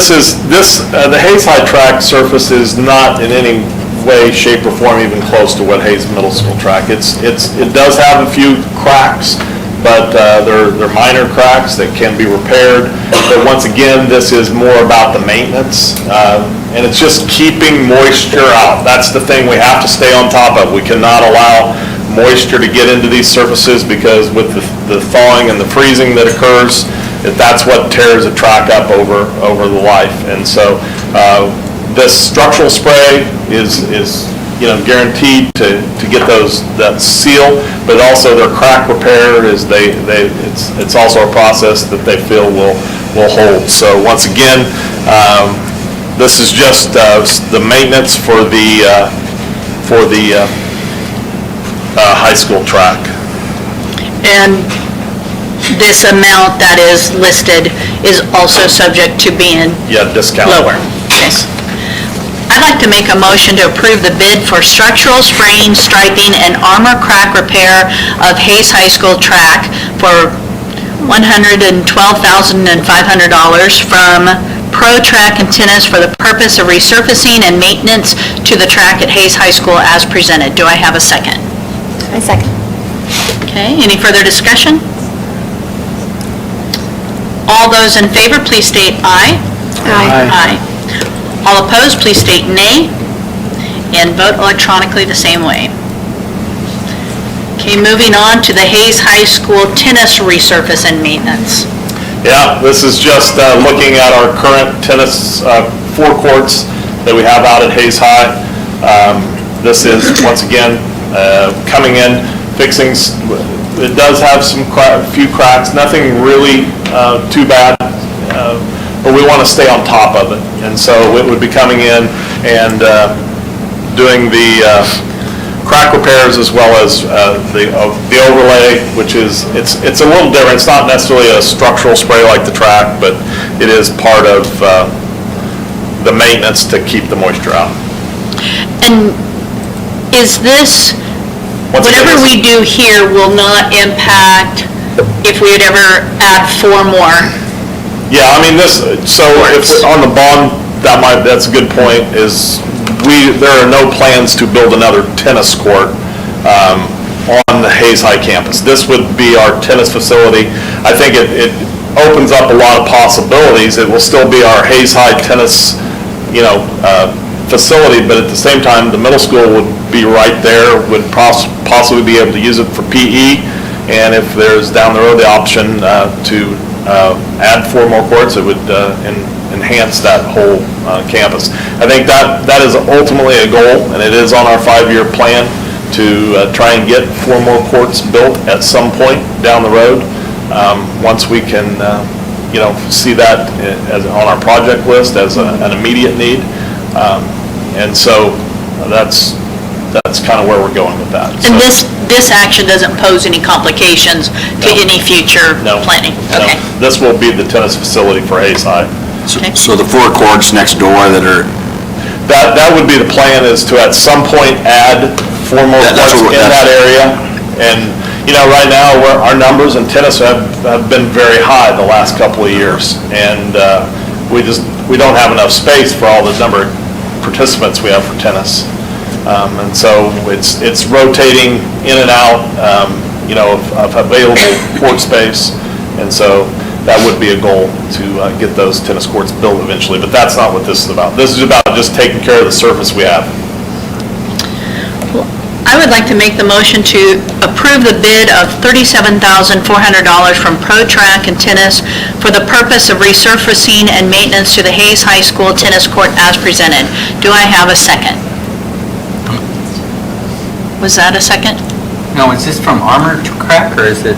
Hayes High track surface is not in any way, shape, or form even close to what Hayes Middle School track. It does have a few cracks, but they're minor cracks that can be repaired. But once again, this is more about the maintenance, and it's just keeping moisture out. That's the thing we have to stay on top of. We cannot allow moisture to get into these surfaces, because with the thawing and the freezing that occurs, that's what tears a track up over the life. And so this structural spray is guaranteed to get that seal, but also their crack repair is it's also a process that they feel will hold. So once again, this is just the maintenance for the high school track. And this amount that is listed is also subject to being Discount. lower. Yes. I'd like to make a motion to approve the bid for structural spraying, striping, and armor crack repair of Hayes High School track for $112,500 from Pro Track and Tennis for the purpose of resurfacing and maintenance to the track at Hayes High School as presented. Do I have a second? I second. Okay, any further discussion? All those in favor, please state aye. Aye. All opposed, please state nay, and vote electronically the same way. Okay, moving on to the Hayes High School tennis resurface and maintenance. Yeah, this is just looking at our current tennis 4 courts that we have out at Hayes High. This is, once again, coming in, fixing, it does have a few cracks, nothing really too bad, but we want to stay on top of it. And so it would be coming in and doing the crack repairs as well as the overlay, which is, it's a little different. It's not necessarily a structural spray like the track, but it is part of the maintenance to keep the moisture out. And is this Once again, Whatever this- we do here will not impact if we would ever add 4 more. Yeah, I mean, so if, on the bond, that's a good point, is there are no plans to build another tennis court on the Hayes High campus. This would be our tennis facility. I think it opens up a lot of possibilities. It will still be our Hayes High tennis, facility, but at the same time, the middle school would be right there, would possibly be able to use it for PE, and if there's down the road the option to add 4 more courts, it would enhance that whole campus. I think that is ultimately a goal, and it is on our 5-year plan to try and get 4 more courts built at some point down the road. Once we can, see that as on our project list as an immediate need. And so that's kind of where we're going with that. And So- this action doesn't pose any complications to No. any future No. planning? No. Okay. This will be the tennis facility for Hayes High. So the 4 courts next door that are, That would be the plan, is to at some point add 4 more That's courts what- in that area. And, right now, our numbers in tennis have been very high the last couple of years. And we don't have enough space for all the number of participants we have for tennis. And so it's rotating in and out, of available court space. And so that would be a goal to get those tennis courts built eventually, but that's not what this is about. This is about just taking care of the surface we have. I would like to make the motion to approve the bid of $37,400 from Pro Track and Tennis for the purpose of resurfacing and maintenance to the Hayes High School tennis court as presented. Do I have a second? Was that a second? No, is this from Armor Crack, or is it?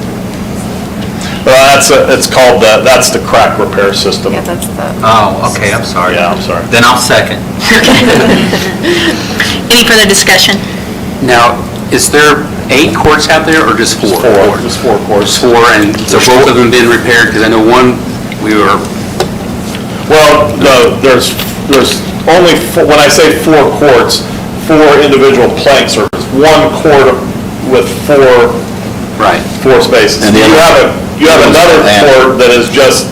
Well, it's called, that's the crack repair system. Yeah, that's the... Oh, okay, I'm sorry. Yeah, I'm sorry. Then I'll second. Any further discussion? Now, is there 8 courts out there, or just 4? Just 4 courts. 4, and so both of them been repaired? Because I know one, we were... Well, no, there's only, when I say 4 courts, 4 individual playing surfaces. 1 court with 4 Right. 4 spaces. And the other- You have another court that is just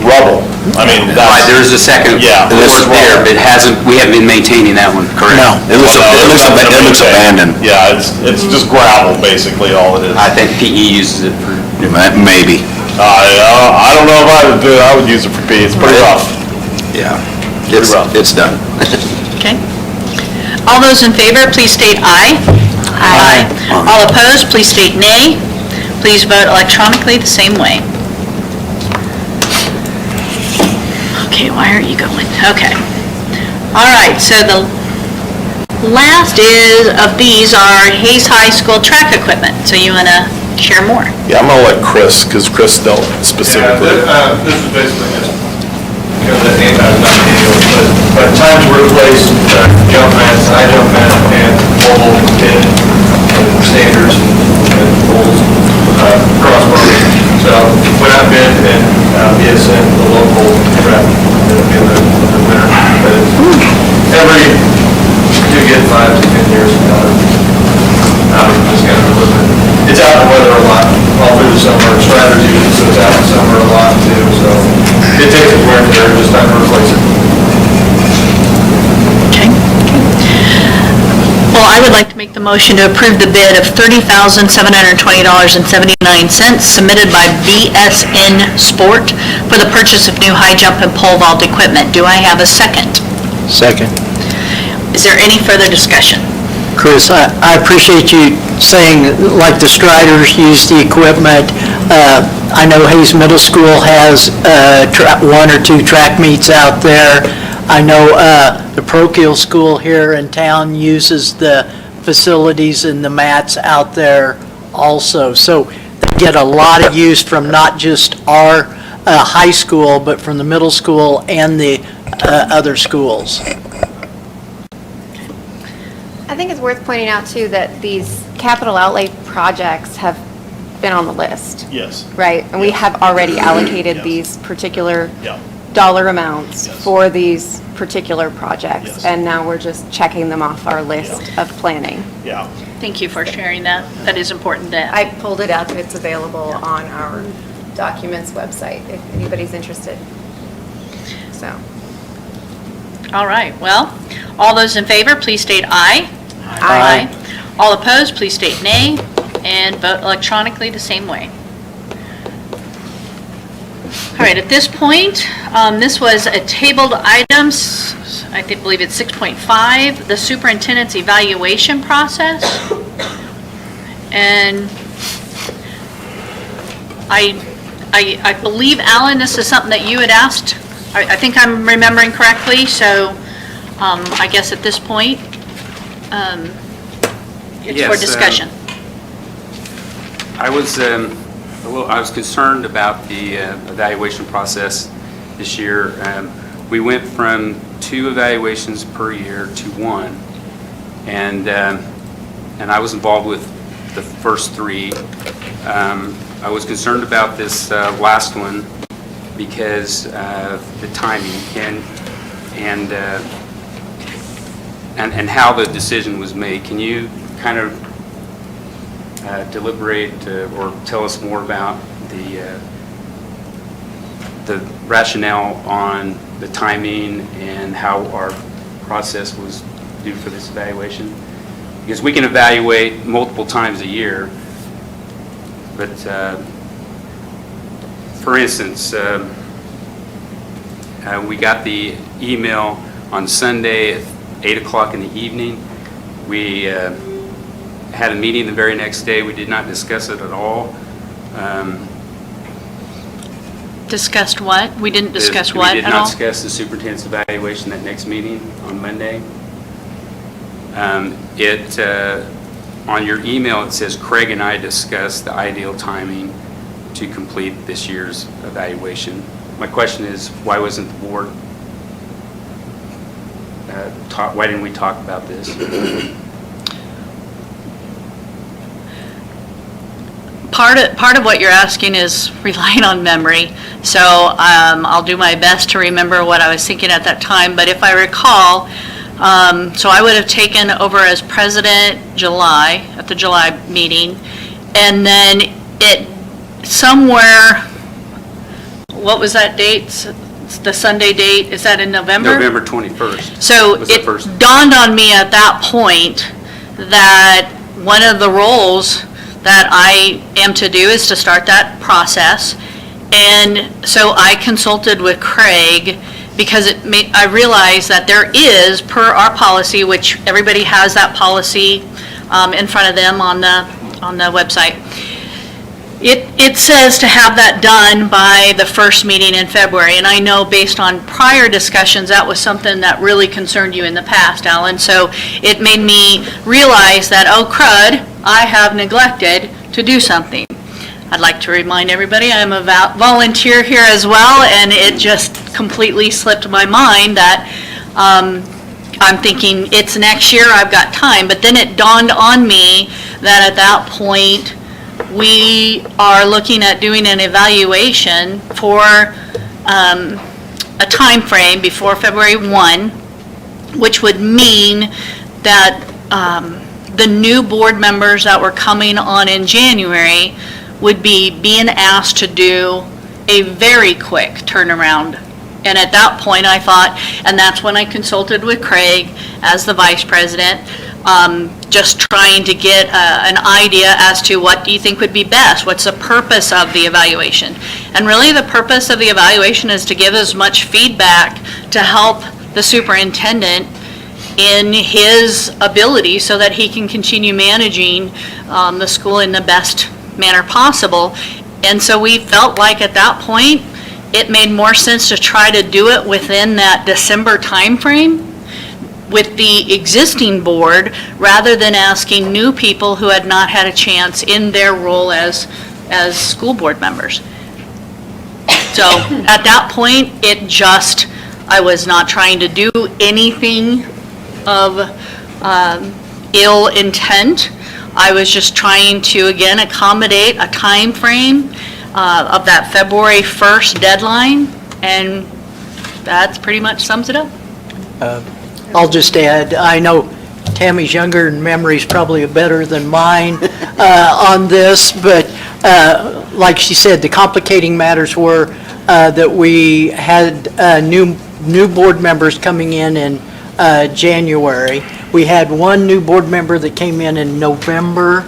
rubble. I mean, Right, that's... there's a second Yeah. court there, but we haven't been maintaining that one, correct? no, it looks abandoned. Yeah, it's just gravel, basically, all it is. I think PE uses it for... Maybe. I don't know if I would do it. I would use it for PE. It's pretty rough. Yeah. Pretty rough. It's done. Okay. All those in favor, please state aye. Aye. All opposed, please state nay. Please vote electronically the same way. Okay, why aren't you going? Okay. All right, so the last of these are Hayes High School track equipment. So you want to share more? Yeah, I'm gonna let Chris, because Chris dealt specifically. This is basically just, the name has nothing to do with it, but time to replace jump mats, high jump mat, and mobile pin, and standards, and poles, crossbars. So went out bid and BSN, the local rep, in the winter. But every, you get 5 to 10 years out of this kind of equipment. It's out in the weather a lot, all through the summer, strategy, so it's out in the summer a lot too, so it takes its wear and tear, just time to replace it. Okay. Well, I would like to make the motion to approve the bid of $30,720.79 submitted by BSN Sport for the purchase of new high jump and pole vault equipment. Do I have a second? Second. Is there any further discussion? Chris, I appreciate you saying, like, the Striders use the equipment. I know Hayes Middle School has 1 or 2 track meets out there. I know the parochial school here in town uses the facilities and the mats out there also. So they get a lot of use from not just our high school, but from the middle school and the other schools. I think it's worth pointing out, too, that these capital outlay projects have been on the list, Yes. right? And we have already allocated Yes. these particular Yeah. dollar amounts Yes. for these particular projects. Yes. And now we're just checking them off our list of planning. Yeah. Thank you for sharing that. That is important to. I pulled it up. It's available on our documents website if anybody's interested. So. All right, well, all those in favor, please state aye. Aye. All opposed, please state nay, and vote electronically the same way. All right, at this point, this was a tabled items, believe it's 6.5, the superintendent's evaluation process. And I believe, Alan, this is something that you had asked. I think I'm remembering correctly, so I guess at this point, it's for Yes, discussion. I was concerned about the evaluation process this year. We went from 2 evaluations per year to 1, and I was involved with the first 3. I was concerned about this last one because of the timing and how the decision was made. Can you kind of deliberate or tell us more about the rationale on the timing and how our process was due for this evaluation? Because we can evaluate multiple times a year, but for instance, we got the email on Sunday at 8 o'clock in the evening. We had a meeting the very next day. We did not discuss it at all. Discussed what? We didn't discuss what We did at not all? discuss the superintendent's evaluation that next meeting on Monday. On your email, it says Craig and I discussed the ideal timing to complete this year's evaluation. My question is, why wasn't the board, why didn't we talk about this? Part of what you're asking is relying on memory, so I'll do my best to remember what I was thinking at that time, but if I recall, so I would have taken over as president at the July meeting, and then it somewhere, what was that date? The Sunday date, is that in November? November 21st. So was the it first. dawned on me at that point that one of the roles that I am to do is to start that process. And so I consulted with Craig because I realized that there is, per our policy, which everybody has that policy in front of them on the website. It says to have that done by the first meeting in February, and I know based on prior discussions, that was something that really concerned you in the past, Alan, so it made me realize that, oh crud, I have neglected to do something. I'd like to remind everybody I'm a volunteer here as well, and it just completely slipped my mind that I'm thinking it's next year, I've got time, but then it dawned on me that at that point, we are looking at doing an evaluation for a time frame before February 1, which would mean that the new board members that were coming on in January would be being asked to do a very quick turnaround. And at that point, I thought, and that's when I consulted with Craig as the vice president, just trying to get an idea as to what do you think would be best? What's the purpose of the evaluation? And really the purpose of the evaluation is to give as much feedback to help the superintendent in his ability so that he can continue managing the school in the best manner possible. And so we felt like at that point, it made more sense to try to do it within that December timeframe with the existing board rather than asking new people who had not had a chance in their role as school board members. So at that point, I was not trying to do anything of ill intent. I was just trying to, again, accommodate a time frame of that February 1st deadline, and That's pretty much sums it up. I'll just add, I know Tammy's younger and memory's probably better than mine on this, but like she said, the complicating matters were that we had new board members coming in January. We had one new board member that came in November,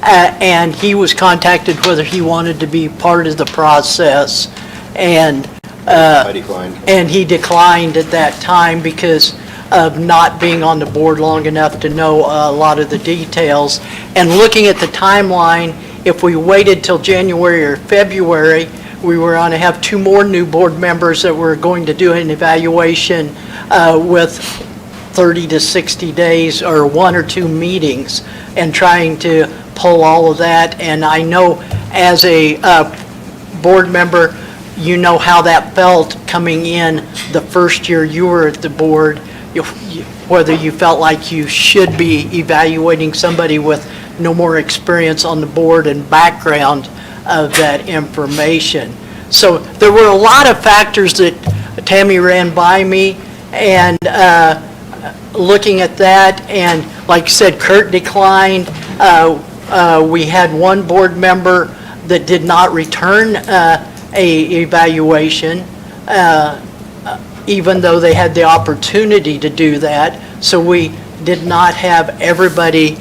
and he was contacted whether he wanted to be part of the process, and I declined. and he declined at that time because of not being on the board long enough to know a lot of the details. And looking at the timeline, if we waited till January or February, we were going to have 2 more new board members that were going to do an evaluation with 30 to 60 days or 1 or 2 meetings, and trying to pull all of that. And I know as a board member, you know how that felt coming in the first year you were at the board, whether you felt like you should be evaluating somebody with no more experience on the board and background of that information. So there were a lot of factors that Tammy ran by me, and looking at that, and like I said, Kurt declined. We had one board member that did not return a evaluation, even though they had the opportunity to do that. So we did not have everybody,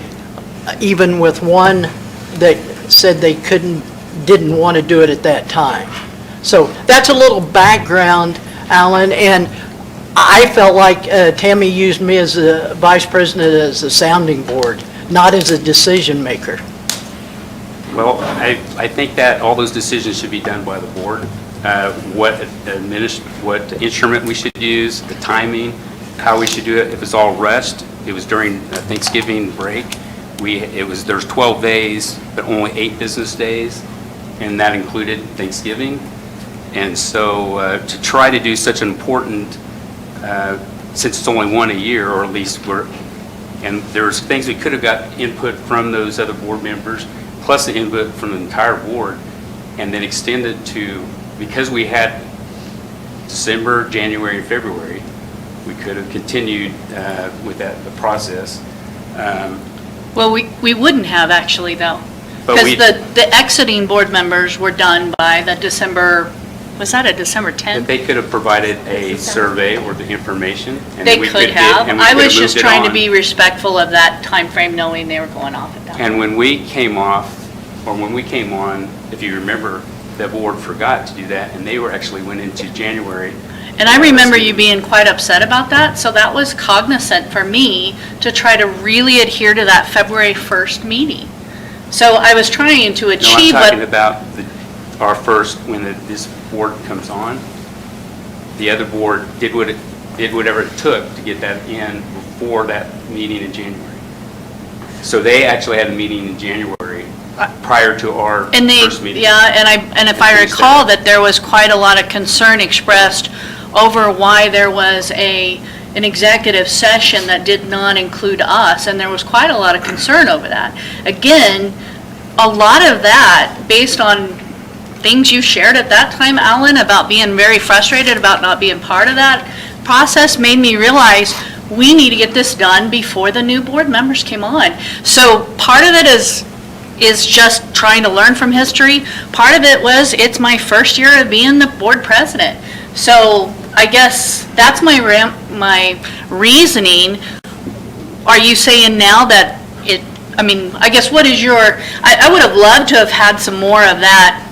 even with one that said they didn't want to do it at that time. So that's a little background, Alan, and I felt like Tammy used me as a vice president as a sounding board, not as a decision maker. Well, I think that all those decisions should be done by the board. What instrument we should use, the timing, how we should do it. If it's all rushed, it was during Thanksgiving break. There's 12 days, but only 8 business days, and that included Thanksgiving. And so to try to do such an important, since it's only one a year, or at least and there's things we could have got input from those other board members, plus the input from the entire board, and then extended to, because we had December, January, and February, we could have continued with the process. Well, we wouldn't have actually, though. But Because the exiting board members were done by the December, was that a December 10th? They could have provided a survey or the information. And They we could have. and we I could have was just moved it trying to on. be respectful of that time frame, knowing they were going off at that time. And when we came off, or when we came on, if you remember, the board forgot to do that, and they actually went into January. And I remember you being quite upset about that, so that was cognizant for me to try to really adhere to that February 1st meeting. So I was trying to No, achieve I'm what... talking about our first, when this board comes on, the other board did whatever it took to get that in before that meeting in January. So they actually had a meeting in January prior to our first meeting. Yeah, and if I recall that there was quite a lot of concern expressed over why there was an executive session that did not include us, and there was quite a lot of concern over that. Again, a lot of that, based on things you shared at that time, Alan, about being very frustrated about not being part of that process, made me realize we need to get this done before the new board members came on. So part of it is just trying to learn from history. Part of it was, it's my first year of being the board president. So I guess that's my reasoning. Are you saying now that I guess what is I would have loved to have had some more of that.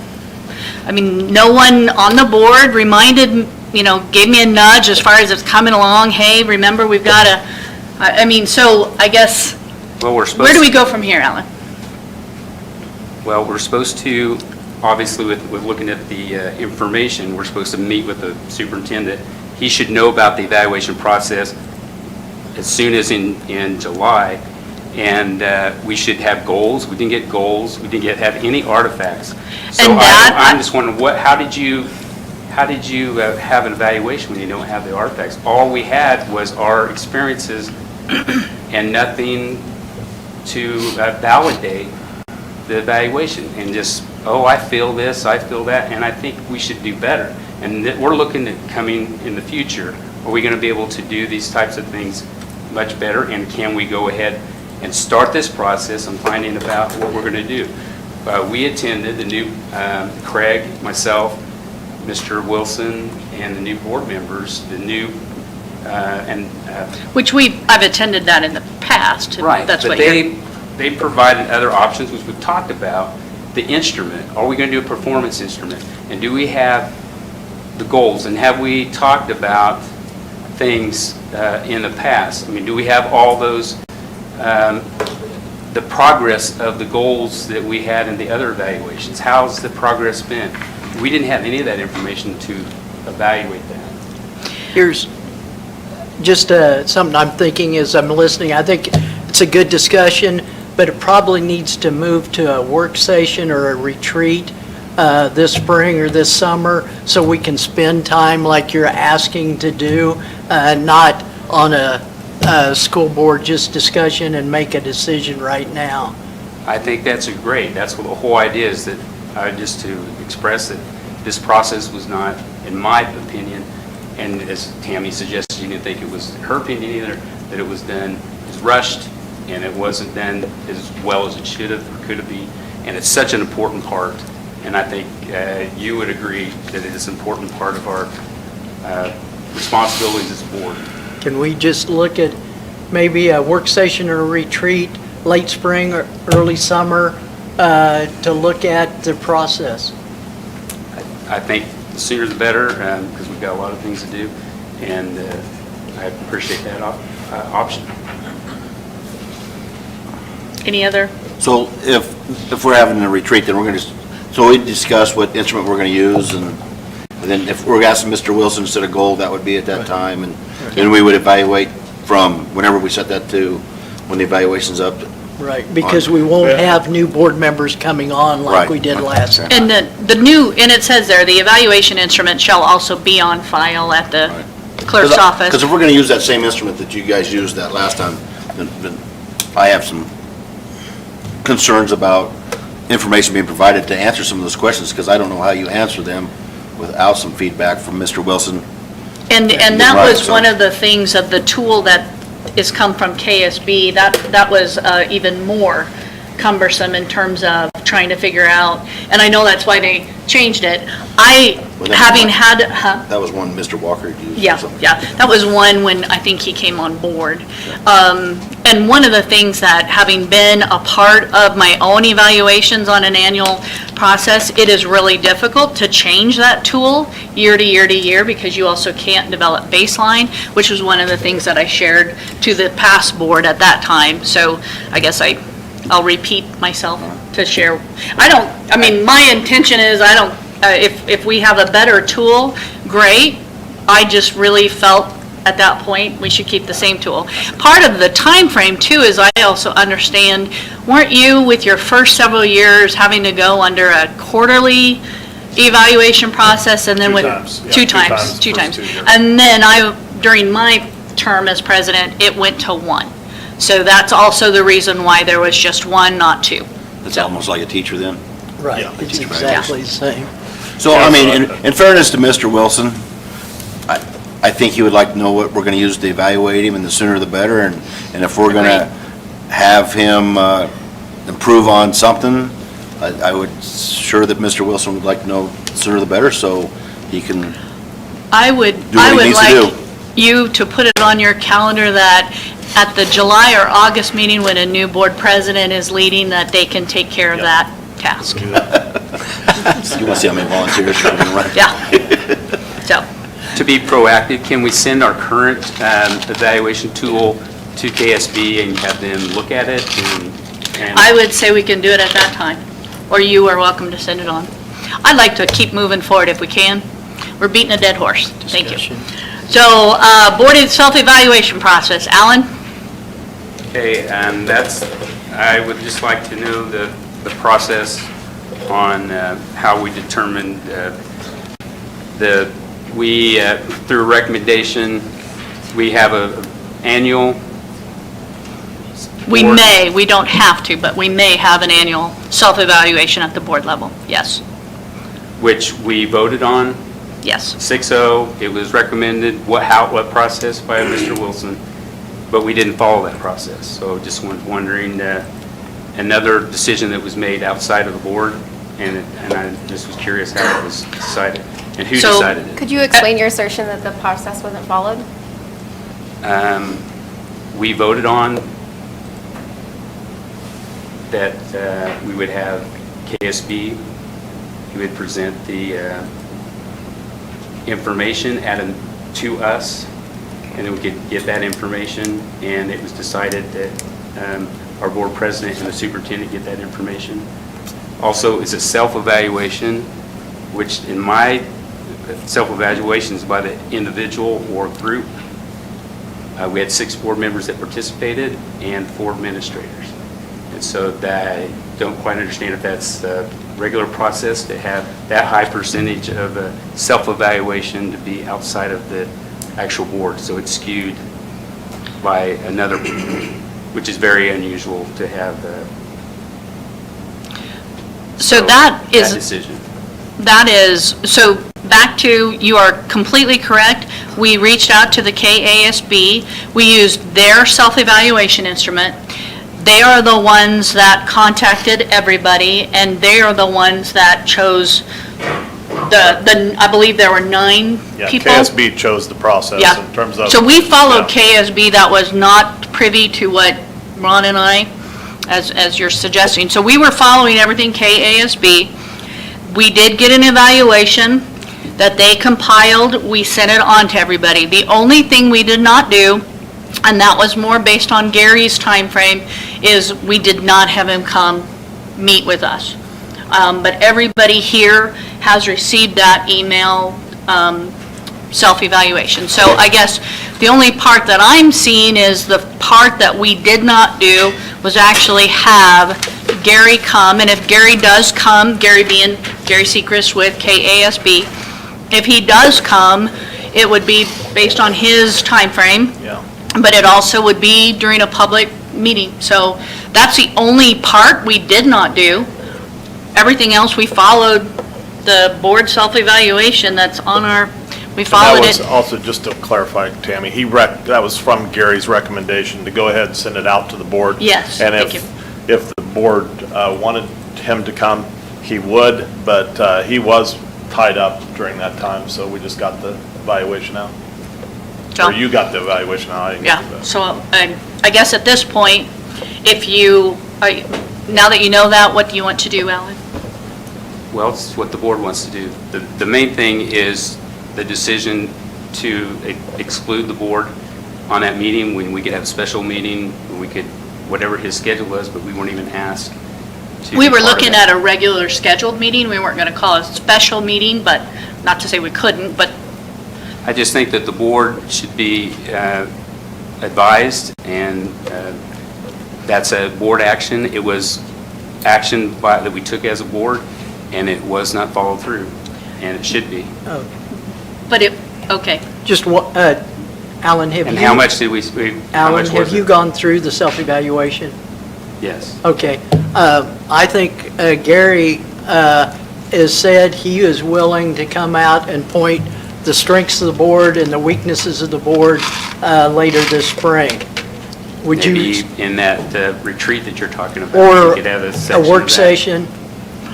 I mean, no one on the board reminded, gave me a nudge as far as it's coming along. Hey, remember, we've got to, so I guess, Well, where do we go from here, Alan? Well, we're supposed to, obviously with looking at the information, we're supposed to meet with the superintendent. He should know about the evaluation process as soon as in July, and we should have goals. We didn't get goals. We didn't have any artifacts. So I'm just wondering, how did you have an evaluation when you don't have the artifacts? All we had was our experiences and nothing to validate the evaluation, and just, I feel this, I feel that, and I think we should do better. And that we're looking at coming in the future, are we going to be able to do these types of things much better? And can we go ahead and start this process on finding about what we're going to do? We attended the new, Craig, myself, Mr. Wilson, and the new board members, the new, Which I've attended that in the past. and right, That's but what you're... they provided other options, which we've talked about. The instrument, are we going to do a performance instrument? And do we have the goals? And have we talked about things in the past? I mean, do we have all those, the progress of the goals that we had in the other evaluations? How's the progress been? We didn't have any of that information to evaluate that. Here's just something I'm thinking as I'm listening. I think it's a good discussion, but it probably needs to move to a work session or a retreat this spring or this summer, so we can spend time like you're asking to do, not on a school board just discussion and make a decision right now. I think that's great. That's what the whole idea is, that just to express that this process was not, in my opinion, and as Tammy suggested, you didn't think it was her opinion either, that it was done as rushed and it wasn't done as well as it should have or could have been. And it's such an important part. And I think you would agree that it is an important part of our responsibilities as a board. Can we just look at maybe a work session or a retreat, late spring or early summer, to look at the process? I think the sooner the better, because we've got a lot of things to do, and I appreciate that option. Any other? So if we're having a retreat, then we're going to, so we discuss what instrument we're going to use, and then if we're asking Mr. Wilson to set a goal, that would be at that time, and then we would evaluate from whenever we set that to when the evaluation's up. Right, because we won't have new board members coming on like we did last time. And the new, and it says there, the evaluation instrument shall also be on file at the clerk's office. Because if we're going to use that same instrument that you guys used that last time, then I have some concerns about information being provided to answer some of those questions, because I don't know how you answer them without some feedback from Mr. Wilson. And that was one of the things of the tool that is come from KSB, that was even more cumbersome in terms of trying to figure out, and I know that's why they changed it. That was one Mr. Walker used. Yeah, that was one when I think he came on board. And one of the things that, having been a part of my own evaluations on an annual process, it is really difficult to change that tool year to year to year, because you also can't develop baseline, which was one of the things that I shared to the past board at that time. So I guess I'll repeat myself to share. My intention is, if we have a better tool, great. I just really felt at that point we should keep the same tool. Part of the time frame too is, I also understand, weren't you with your first several years having to go under a quarterly evaluation process, and then two times. And then during my term as president, it went to one. So that's also the reason why there was just one, not two. It's almost like a teacher then? Right, Yeah, it's teacher exactly the same. So, I mean, in fairness to Mr. Wilson, I think he would like to know what we're going to use to evaluate him, and the sooner the better, and if we're going to have him improve on something, I would sure that Mr. Wilson would like to know the sooner the better, so he can I would like you to put it on your calendar that at the July or August meeting, when a new board president is leading, that they can take care of that task. You want to see how many volunteers are going to run? Yeah. So. To be proactive, can we send our current evaluation tool to KSB and have them look at it? And I would say we can do it at that time, or you are welcome to send it on. I'd like to keep moving forward if we can. We're beating a dead horse. Thank you. So, board self-evaluation process. Alan? Okay, I would just like to know the process on how we determined through recommendation, we have an annual. We may, we don't have to, but we may have an annual self-evaluation at the board level, yes. Which we voted on Yes. 6-0, it was recommended, what process by Mr. Wilson, but we didn't follow that process. So just wondering, another decision that was made outside of the board, and I just was curious how it was decided, and who So- decided it. Could you explain your assertion that the process wasn't followed? We voted on that we would have KSB, he would present the information to us, and then we could get that information, and it was decided that our board president and the superintendent get that information. Also, it's a self-evaluation, which in my self-evaluation is by the individual or group. We had 6 board members that participated and 4 administrators. And so I don't quite understand if that's a regular process to have that high percentage of a self-evaluation to be outside of the actual board. So it's skewed by another, which is very unusual to have So that is. decision. That is, so back to, you are completely correct. We reached out to the KASB. We used their self-evaluation instrument. They are the ones that contacted everybody, and they are the ones that chose I believe there were 9 Yeah, people. KSB chose the process Yeah. in terms of. So we followed Yeah. KSB. That was not privy to what Ron and I, as you're suggesting. So we were following everything KASB. We did get an evaluation that they compiled. We sent it on to everybody. The only thing we did not do, and that was more based on Gary's time frame, is we did not have him come meet with us. But everybody here has received that email self-evaluation. So I guess the only part that I'm seeing is the part that we did not do was actually have Gary come, and if Gary does come, Gary being Gary Sechrist with KASB, if he does come, it would be based on his time frame. Yeah. But it also would be during a public meeting. So that's the only part we did not do. Everything else, we followed the board self-evaluation that's on we followed it. That was also, just to clarify, Tammy, that was from Gary's recommendation to go ahead and send it out to the board. Yes, And thank you. if the board wanted him to come, he would, but he was tied up during that time, so we just got the evaluation out. So- Or you got the evaluation out. I didn't get Yeah, the- so I guess at this point, now that you know that, what do you want to do, Alan? Well, it's what the board wants to do. The main thing is the decision to exclude the board on that meeting, when we could have a special meeting, when we could, whatever his schedule was, but we weren't even asked to We be were part of looking that. at a regular scheduled meeting. We weren't going to call it a special meeting, but, not to say we couldn't, but I just think that the board should be advised, and that's a board action. It was action that we took as a board, and it was not followed through, and it should be. But okay. Just, Alan, have you... And how much did we, how Alan, much have was you it? gone through the self-evaluation? Yes. Okay. I think Gary has said he is willing to come out and point the strengths of the board and the weaknesses of the board later this spring. Would you... Maybe in that retreat that you're talking about, Or we could have a a section of work that. session,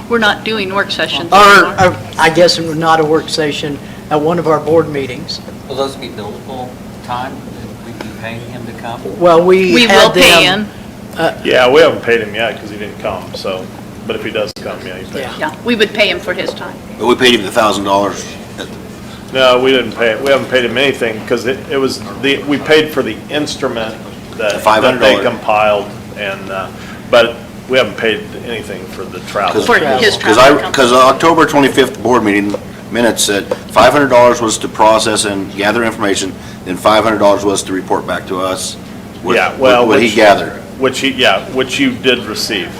We're not doing work sessions or, anymore. I guess it was not a work session, at one of our board meetings. Will those be billable time? We'd be paying him to come? Well, we We had will pay them... him. Yeah, we haven't paid him yet because he didn't come, so, but if he does come, yeah, he's paid. Yeah. Yeah, we would pay him for his time. But we paid him the $1,000. No, we didn't pay, we haven't paid him anything because it was we paid for the instrument that The $500. they compiled, and, but we haven't paid anything for the travel. For his travel. Because October 25th board meeting minutes said $500 was to process and gather information, then $500 was to report back to us Yeah, well, what he which- gathered. Which you did receive.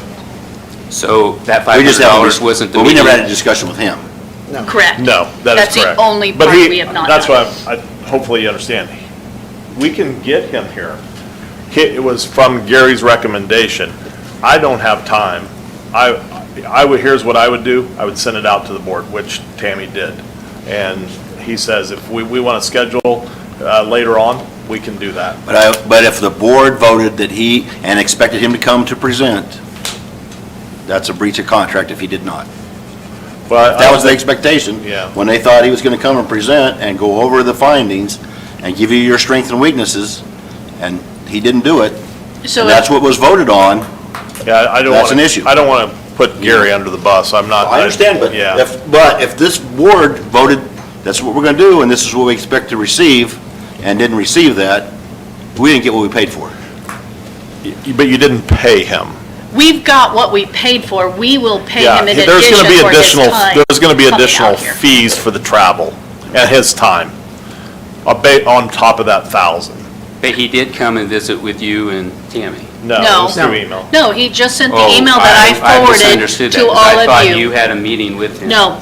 So that We just $500 wasn't the Well, we never had a meeting. discussion with him. Correct. No, that is That's the correct. only But part we have not That's done. why, hopefully you understand. We can get him here. It was from Gary's recommendation. I don't have time. Here's what I would do. I would send it out to the board, which Tammy did. And he says if we want to schedule later on, we can do that. But if the board voted that he, and expected him to come to present, that's a breach of contract if he did not. But That was the expectation. Yeah. When they thought he was going to come and present and go over the findings and give you your strengths and weaknesses, and he didn't do it, So and that's what was voted on. Yeah, I don't That's want an issue. I don't want to put Gary under the bus. I'm not. I understand, but Yeah. if this board voted, that's what we're going to do, and this is what we expect to receive, and didn't receive that, we didn't get what we paid for. But you didn't pay him. we've got what we paid for, we will pay Yeah, him in there's addition gonna be for his additional. time. There's going to be coming out additional here. fees for the travel and his time, on top of that 1,000. But he did come and visit with you and Tammy. No, No. it was through email. No, he just sent the Oh, email that I forwarded misunderstood that, to 'cause all I thought of you you. had a meeting with him. No,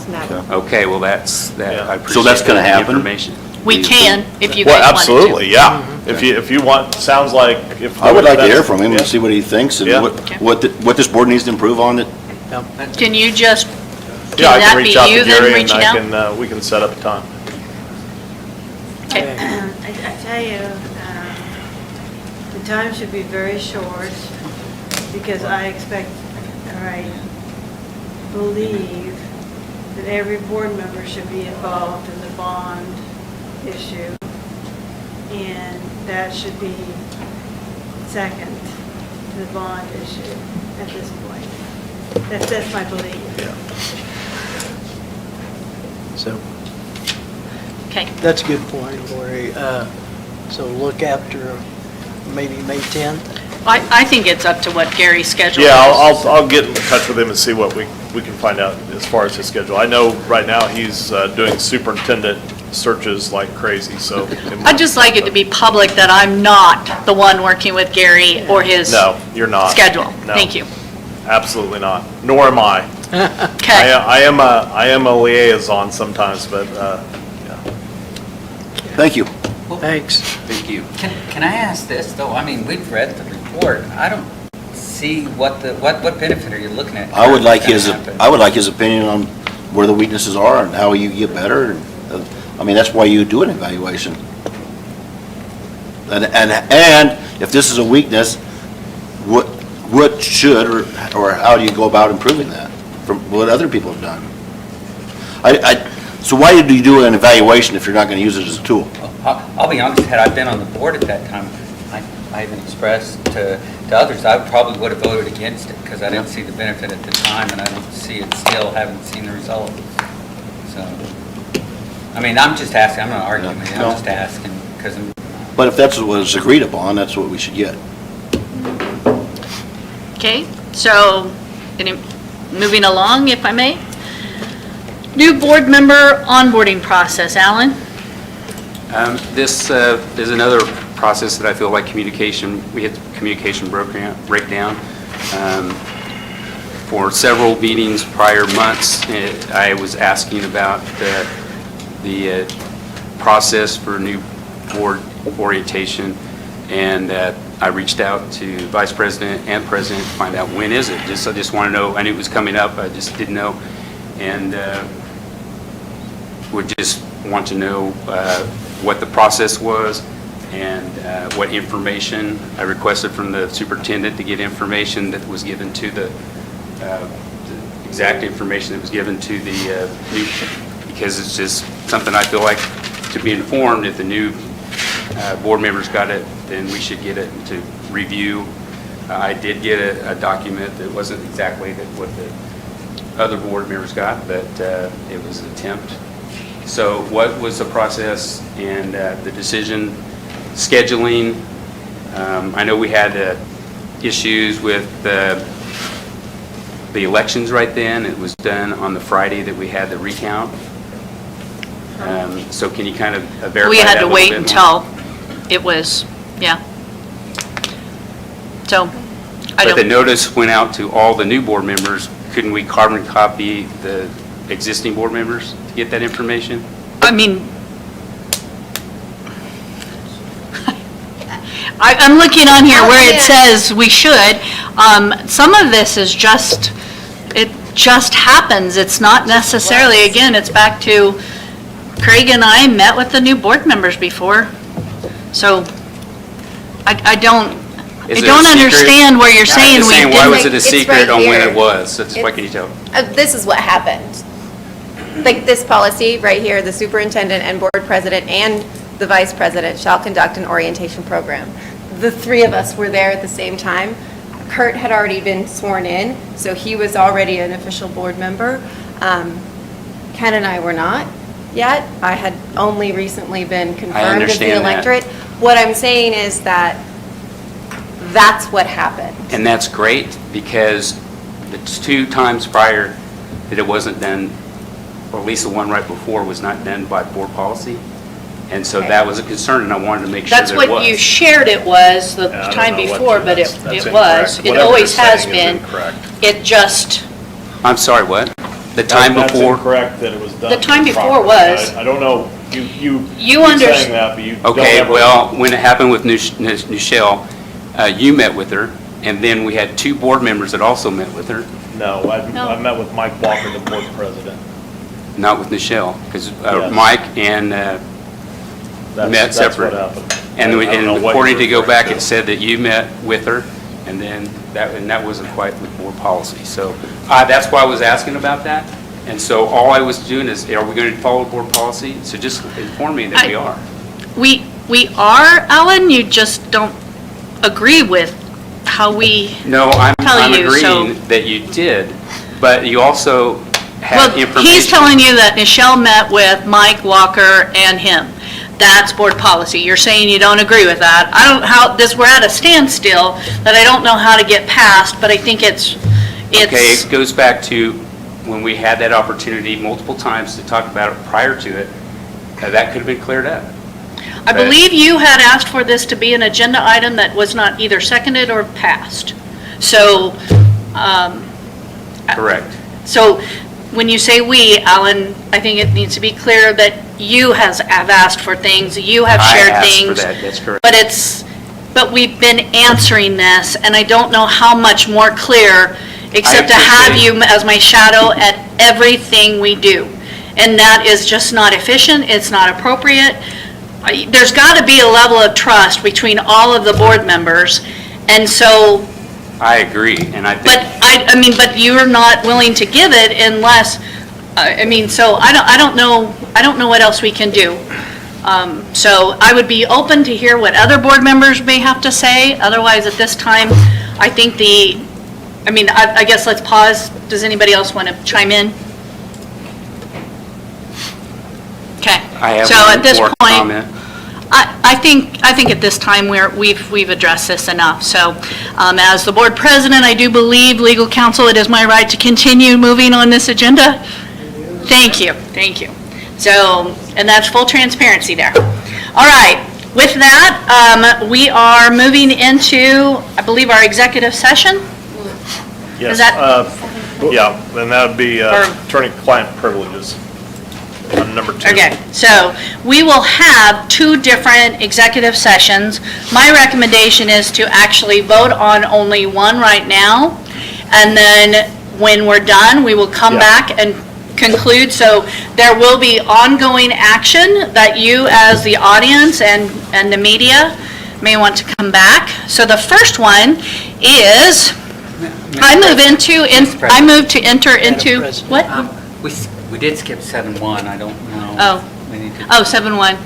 Okay, well, that's, that, Yeah. I appreciate So that's gonna that happen? information. we can, if you Well, guys wanted to. absolutely, yeah. If you want, sounds like if. I would like to hear that's- from him yeah. and see what he thinks and Yeah. what this board needs to improve on it. Can you just, Yeah, can I that can be reach out you to then Gary reaching out? and I can, we can set up a time. Okay. I tell you, the time should be very short, because I expect, or I believe, that every board member should be involved in the bond issue, and that should be second to the bond issue at this point. That's my belief. So Okay. that's a good point, Lori. So look after maybe May 10th. I think it's up to what Gary's schedule is. Yeah, I'll get in touch with him and see what we can find out as far as his schedule. I know right now he's doing superintendent searches like crazy, so. I'd just like it to be public that I'm not the one working with Gary or his No, you're not. schedule. No. Thank you. Absolutely not, nor am I. Okay. I am a liaison sometimes, but, yeah. Thank you. Thanks. Thank you. Can I ask this, though? I mean, we've read the report. I don't see what benefit are you looking at? I would like That's his, gonna happen? I would like his opinion on where the weaknesses are and how you get better. And, I mean, that's why you do an evaluation. And if this is a weakness, what should, or how do you go about improving that from what other people have done? So why do you do an evaluation if you're not going to use it as a tool? I'll be honest, had I been on the board at that time, I even expressed to others, I probably would have voted against it because I didn't see the benefit at the time, and I don't see it still, haven't seen the result. So, I mean, I'm just asking, I'm not arguing with you, I'm just asking because But if that's what was agreed upon, that's what we should get. Okay, so, moving along, if I may. New board member onboarding process, Alan? This is another process that I feel like we had communication breakdown. For several meetings prior months, I was asking about the process for new board orientation, and I reached out to Vice President and President to find out when is it. I just want to know, I knew it was coming up, I just didn't know, and would just want to know what the process was and what information I requested from the superintendent to get information that was given to the exact information that was given to the new, because it's just something I feel like to be informed. If the new board members got it, then we should get it to review. I did get a document that wasn't exactly what the other board members got, but it was an attempt. So what was the process and the decision, scheduling? I know we had issues with the elections right then. It was done on the Friday that we had the recount. So can you kind of verify We had that to a little wait bit until it was, yeah. So, I But the don't, notice went out to all the new board members. Couldn't we carbon copy the existing board members to get that information? I mean, I'm looking on here where it says we should. Some of this is just, it just happens. It's not necessarily, again, it's back to Craig and I met with the new board members before, so I don't Is it a secret? understand where you're saying I'm just we saying, why didn't. was it a It's secret right on when here. it was? So just, what can you tell? This is what happened. Like this policy right here, the superintendent and board president and the vice president shall conduct an orientation program. The three of us were there at the same time. Kurt had already been sworn in, so he was already an official board member. Ken and I were not yet. I had only recently been confirmed as the understand that. electorate. What I'm saying is that that's what happened. And that's great, because the 2 times prior that it wasn't done, or at least the one right before, was not done by board policy. And so that was a concern, and I wanted to make sure That's that it was. what you shared it was the Yeah, I don't time know what before, to- but it that's was. incorrect. It Whatever always you're has saying is been. incorrect. It just, I'm sorry, what? The time That's before? incorrect that it was done. The time before properly. was- I don't know, you You keep underst- saying that, but you don't Okay, ever. well, when it happened with Nichelle, you met with her, and then we had 2 board members that also met with her, No, No. I met with Mike Walker, the board president. not with Nichelle, because Yes. Mike and That's- met That's separate. what happened. And I don't know what according to you're go back, referring it to. said that you met with her, and then that wasn't quite with board policy. So that's why I was asking about that. And so all I was doing is, are we going to follow board policy? So just inform me that we are. we are, Alan, you just don't agree with how we, No, I'm Tell you, so- agreeing that you did, but you also had well, information. he's telling you that Nichelle met with Mike Walker and him. That's board policy. You're saying you don't agree with that. I don't, we're at a standstill that I don't know how to get past, but I think it's. Okay, it goes back to when we had that opportunity multiple times to talk about it prior to it, that could have been cleared up. I believe you had asked for this to be an agenda item that was not either seconded or passed. So, Correct. so when you say "we," Alan, I think it needs to be clear that you have asked for things, you have shared I asked things. for that, that's correct. But we've been answering this, and I don't know how much more clear, except to have appreciate- you as my shadow at everything we do. And that is just not efficient, it's not appropriate. There's got to be a level of trust between all of the board members, and so, I agree, and I but think, but you're not willing to give it unless, so I don't know what else we can do. So I would be open to hear what other board members may have to say. Otherwise, at this time, I think I guess let's pause. Does anybody else want to chime in? Okay. I have So at this one more point, comment. I think at this time, we've addressed this enough. So, as the board president, I do believe, legal counsel, it is my right to continue moving on this agenda. Thank you. So, and that's full transparency there. All right, with that, we are moving into, I believe, our executive session. Yes, that- yeah, then that would be Or- attorney-client privileges, on number 2. Okay, so we will have 2 different executive sessions. My recommendation is to actually vote on only one right now, and then when we're done, we will come Yeah. back and conclude. So there will be ongoing action that you, as the audience and the media, may want to come back. So the first one is, I move to enter into, President. what? We did skip 7-1, I don't know. Oh. We need to- Oh, 7-1.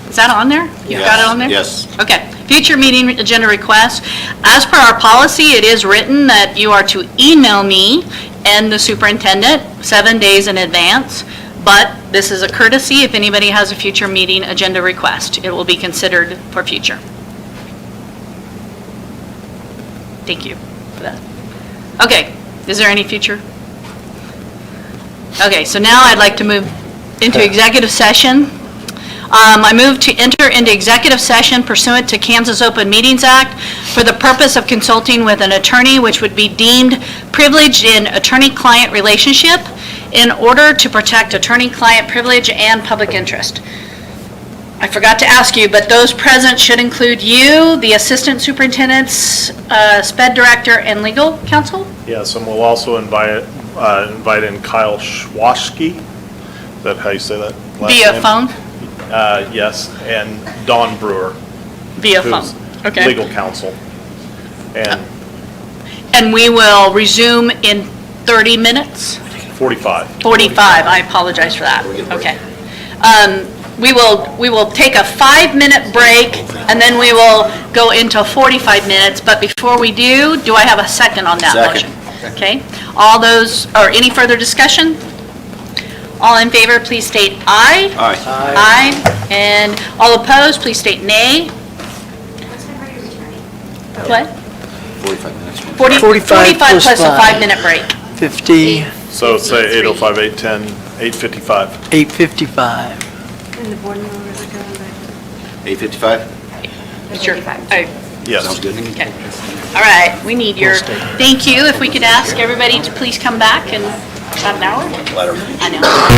Is that on there? You've got it on there? Yes. Okay. Future meeting agenda requests. As per our policy, it is written that you are to email me and the superintendent 7 days in advance, but this is a courtesy. If anybody has a future meeting agenda request, it will be considered for future. Thank you for that. Okay. Is there any future? Okay, so now I'd like to move into executive session. I move to enter into executive session pursuant to Kansas Open Meetings Act for the purpose of consulting with an attorney which would be deemed privileged in attorney-client relationship in order to protect attorney-client privilege and public interest. I forgot to ask you, but those present should include you, the assistant superintendents, SPED director, and legal counsel? Yes, and we'll also invite in Kyle Schwaschke. Is that how you say that? last Via name. phone? Yes, and Dawn Brewer. Via who's phone, okay. Legal counsel. And we will resume in 30 minutes? 45. 45, I apologize for that. Okay. We will take a 5-minute break, and then we will go into 45 minutes, but before we do I have a second on that Second. motion? Okay. All those, or any further discussion? All in favor, please state aye. Aye. Aye. And all opposed, please state nay. What? 45 minutes. 45 plus plus a five. 5-minute break. 50, So say 8:05, 8:10, 8:55. 8:55. And the board members are coming back. 8:55? Sure. Yes. Sounds good. Okay. All right, we need your, thank you. If we could ask everybody to please come back in about an hour? I know.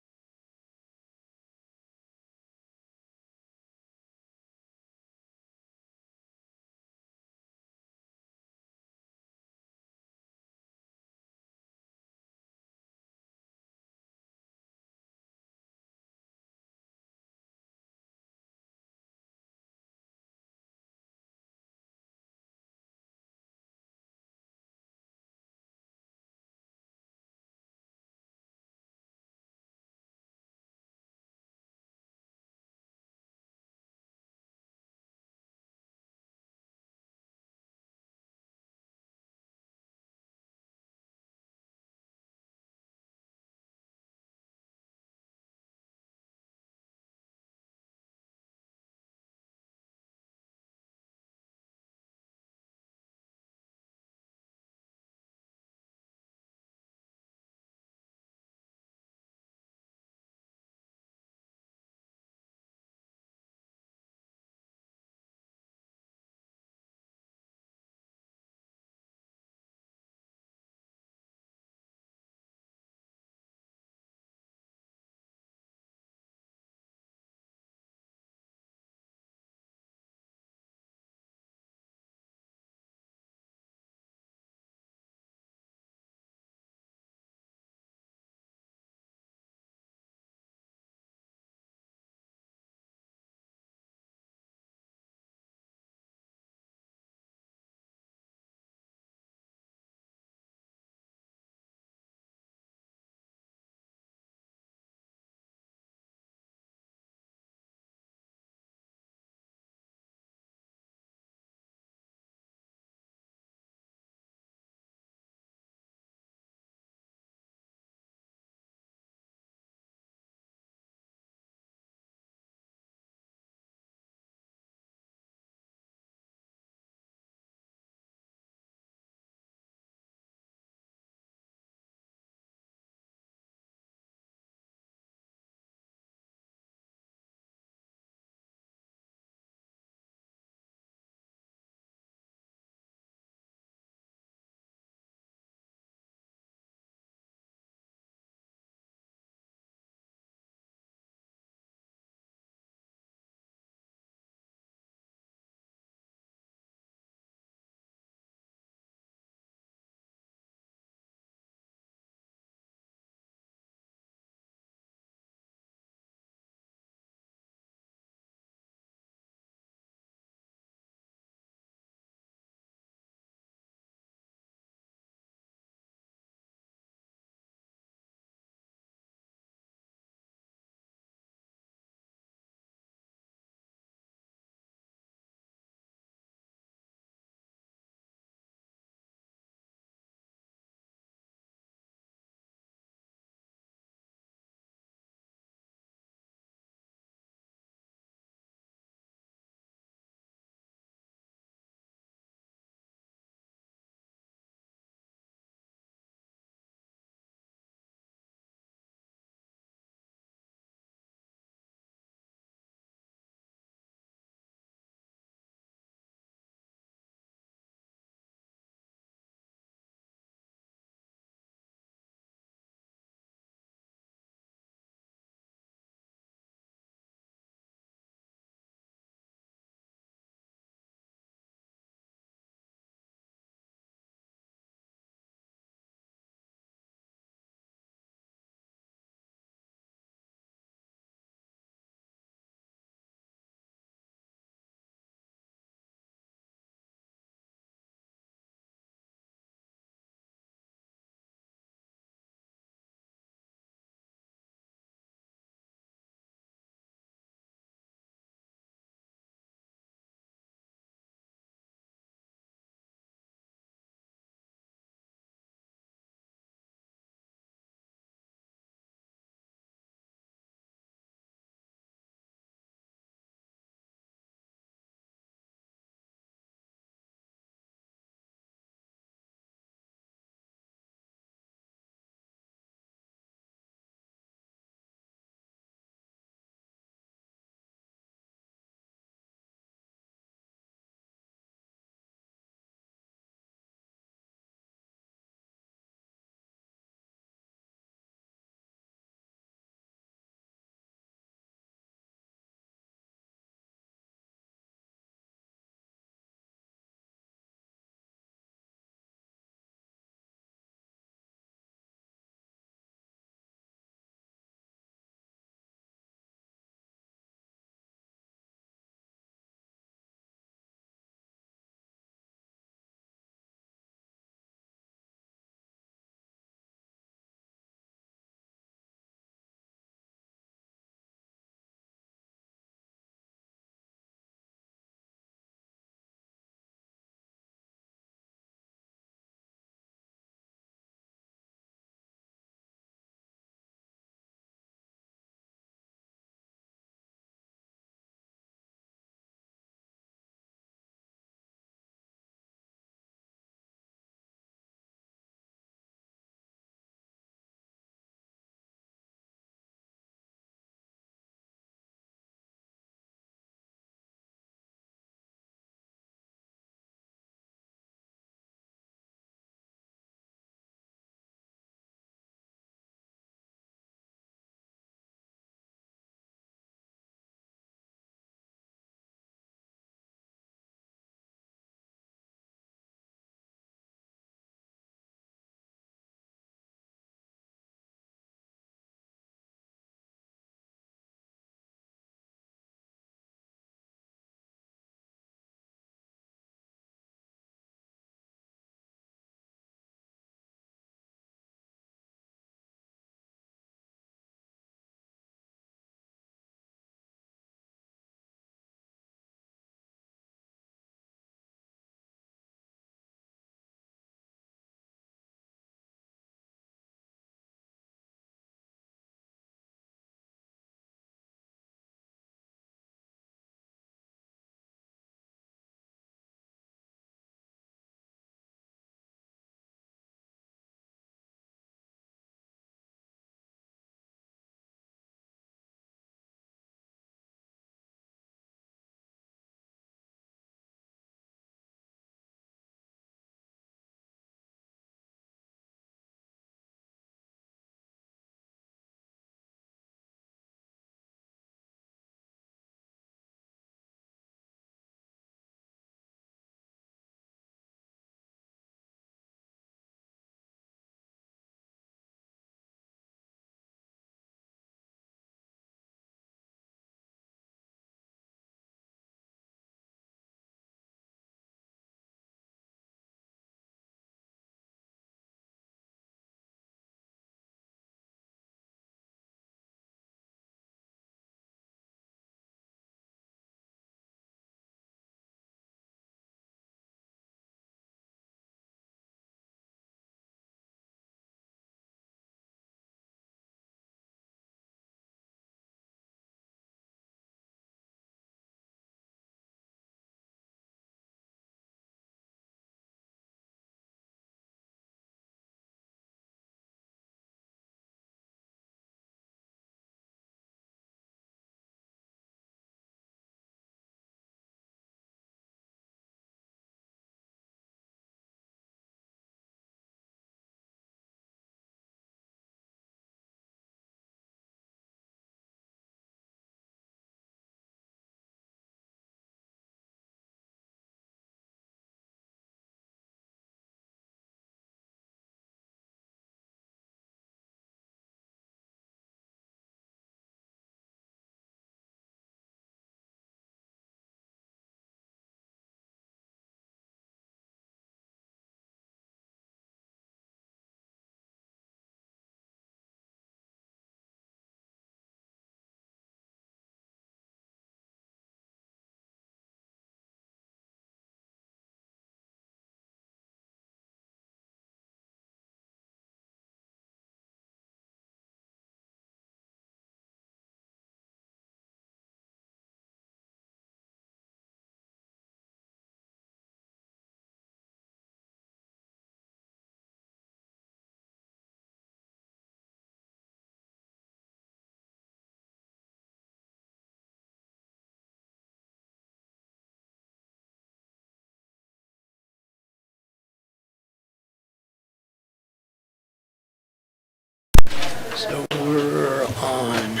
So we're on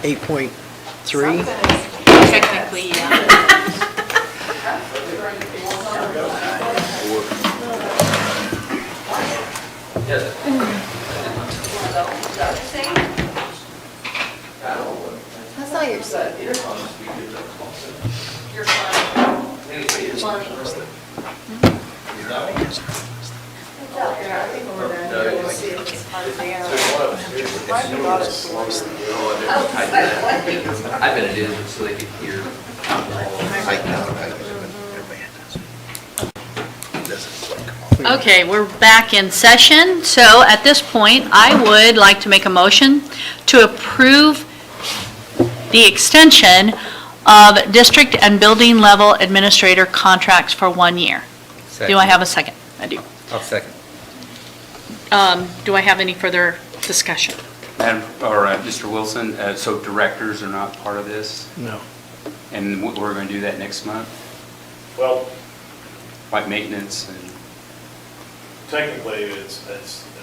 8.3. Technically, yeah. That's not your son. I've been doing it so they could hear. Okay, we're back in session. So at this point, I would like to make a motion to approve the extension of district and building level administrator contracts for 1 year. Do I have a second? I do. I'll second. Do I have any further discussion? Madam, Mr. Wilson, so directors are not part of this? No. And we're going to do that next month, Well, like maintenance and... technically,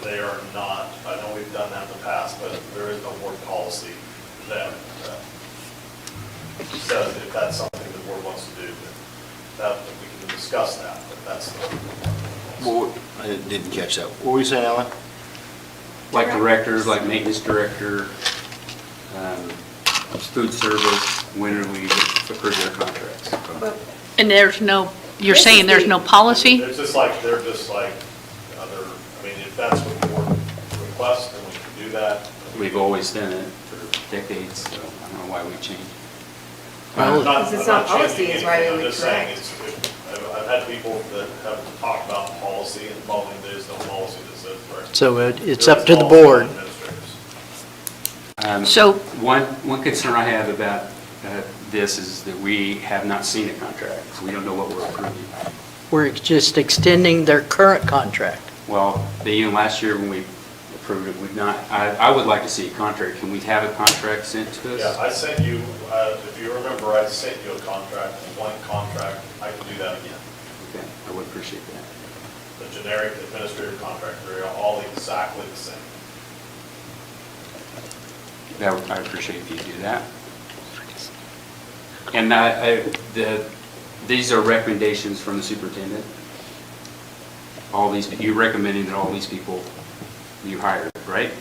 they are not, I know we've done that in the past, but there is no board policy that says if that's something the board wants to do, that we can discuss that, but that's the. Well, I didn't catch that. What were you saying, Alan? Like directors, like maintenance director, food service, when are we approve their contracts? And there's no, you're saying there's no policy? They're just like other, I mean, if that's what the board requests, then we can do that. We've always done it for decades, so I don't know why we changed. I'm Because it's not not policy, changing is why anything, we I'm just saying, correct. I've had people that have talked about policy, and probably there's no policy that says. So it's There up is to the policy on board. administrators. So, One concern I have about this is that we have not seen a contract, so we don't know what we're approving. We're just extending their current contract. Well, even last year when we approved it, we've not, I would like to see a contract. Can we have a contract sent to us? Yeah, I sent you, if you remember, I sent you a contract, a blank contract. I can do that again. Okay, I would appreciate that. The generic administrative contract, they're all exactly the same. I appreciate if you do that. And these are recommendations from the superintendent? All these, you're recommending that all these people you hired, right?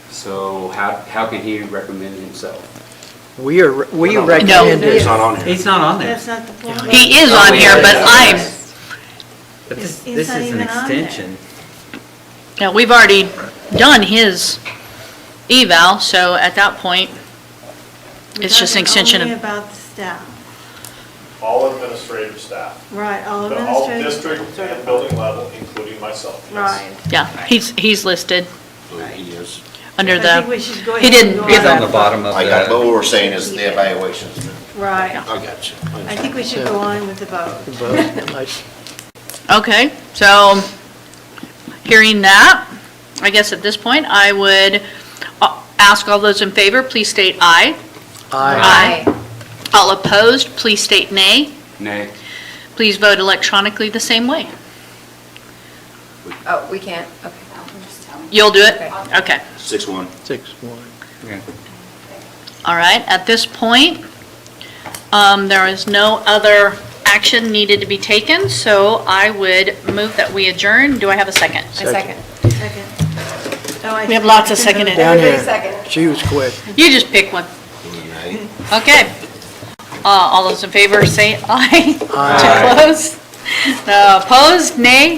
So how can he recommend himself? We recommend No. it. It's not on here. He's not on there. That's not the point. he is on here, but But It's this not is an even on there. extension. yeah, we've already done his eval, so at that point, it's just an extension Only of, about the staff. All administrative staff. Right, all All administrative. district and building level, including myself. yes. Right. yeah, he's listed So he is. under I think we the, should go he ahead and didn't go give He's on on. the bottom of I got, but the, what we're saying is the evaluations. Right. I got you. I think we should go on with the vote. okay, so, hearing that, I guess at this point, I would ask all those in favor, please state aye. Aye. All opposed, please state nay. Nay. Please vote electronically the same way. Oh, we can't, okay. You'll do it? Okay. 6-1. 6-1. okay. All right, at this point, there is no other action needed to be taken, so I would move that we adjourn. Do I have a second? A second. Second. Oh, We have lots of seconded. Down here. Second. She was quick. You just pick one. Okay. All those in favor say aye. Aye. To close. Opposed, nay.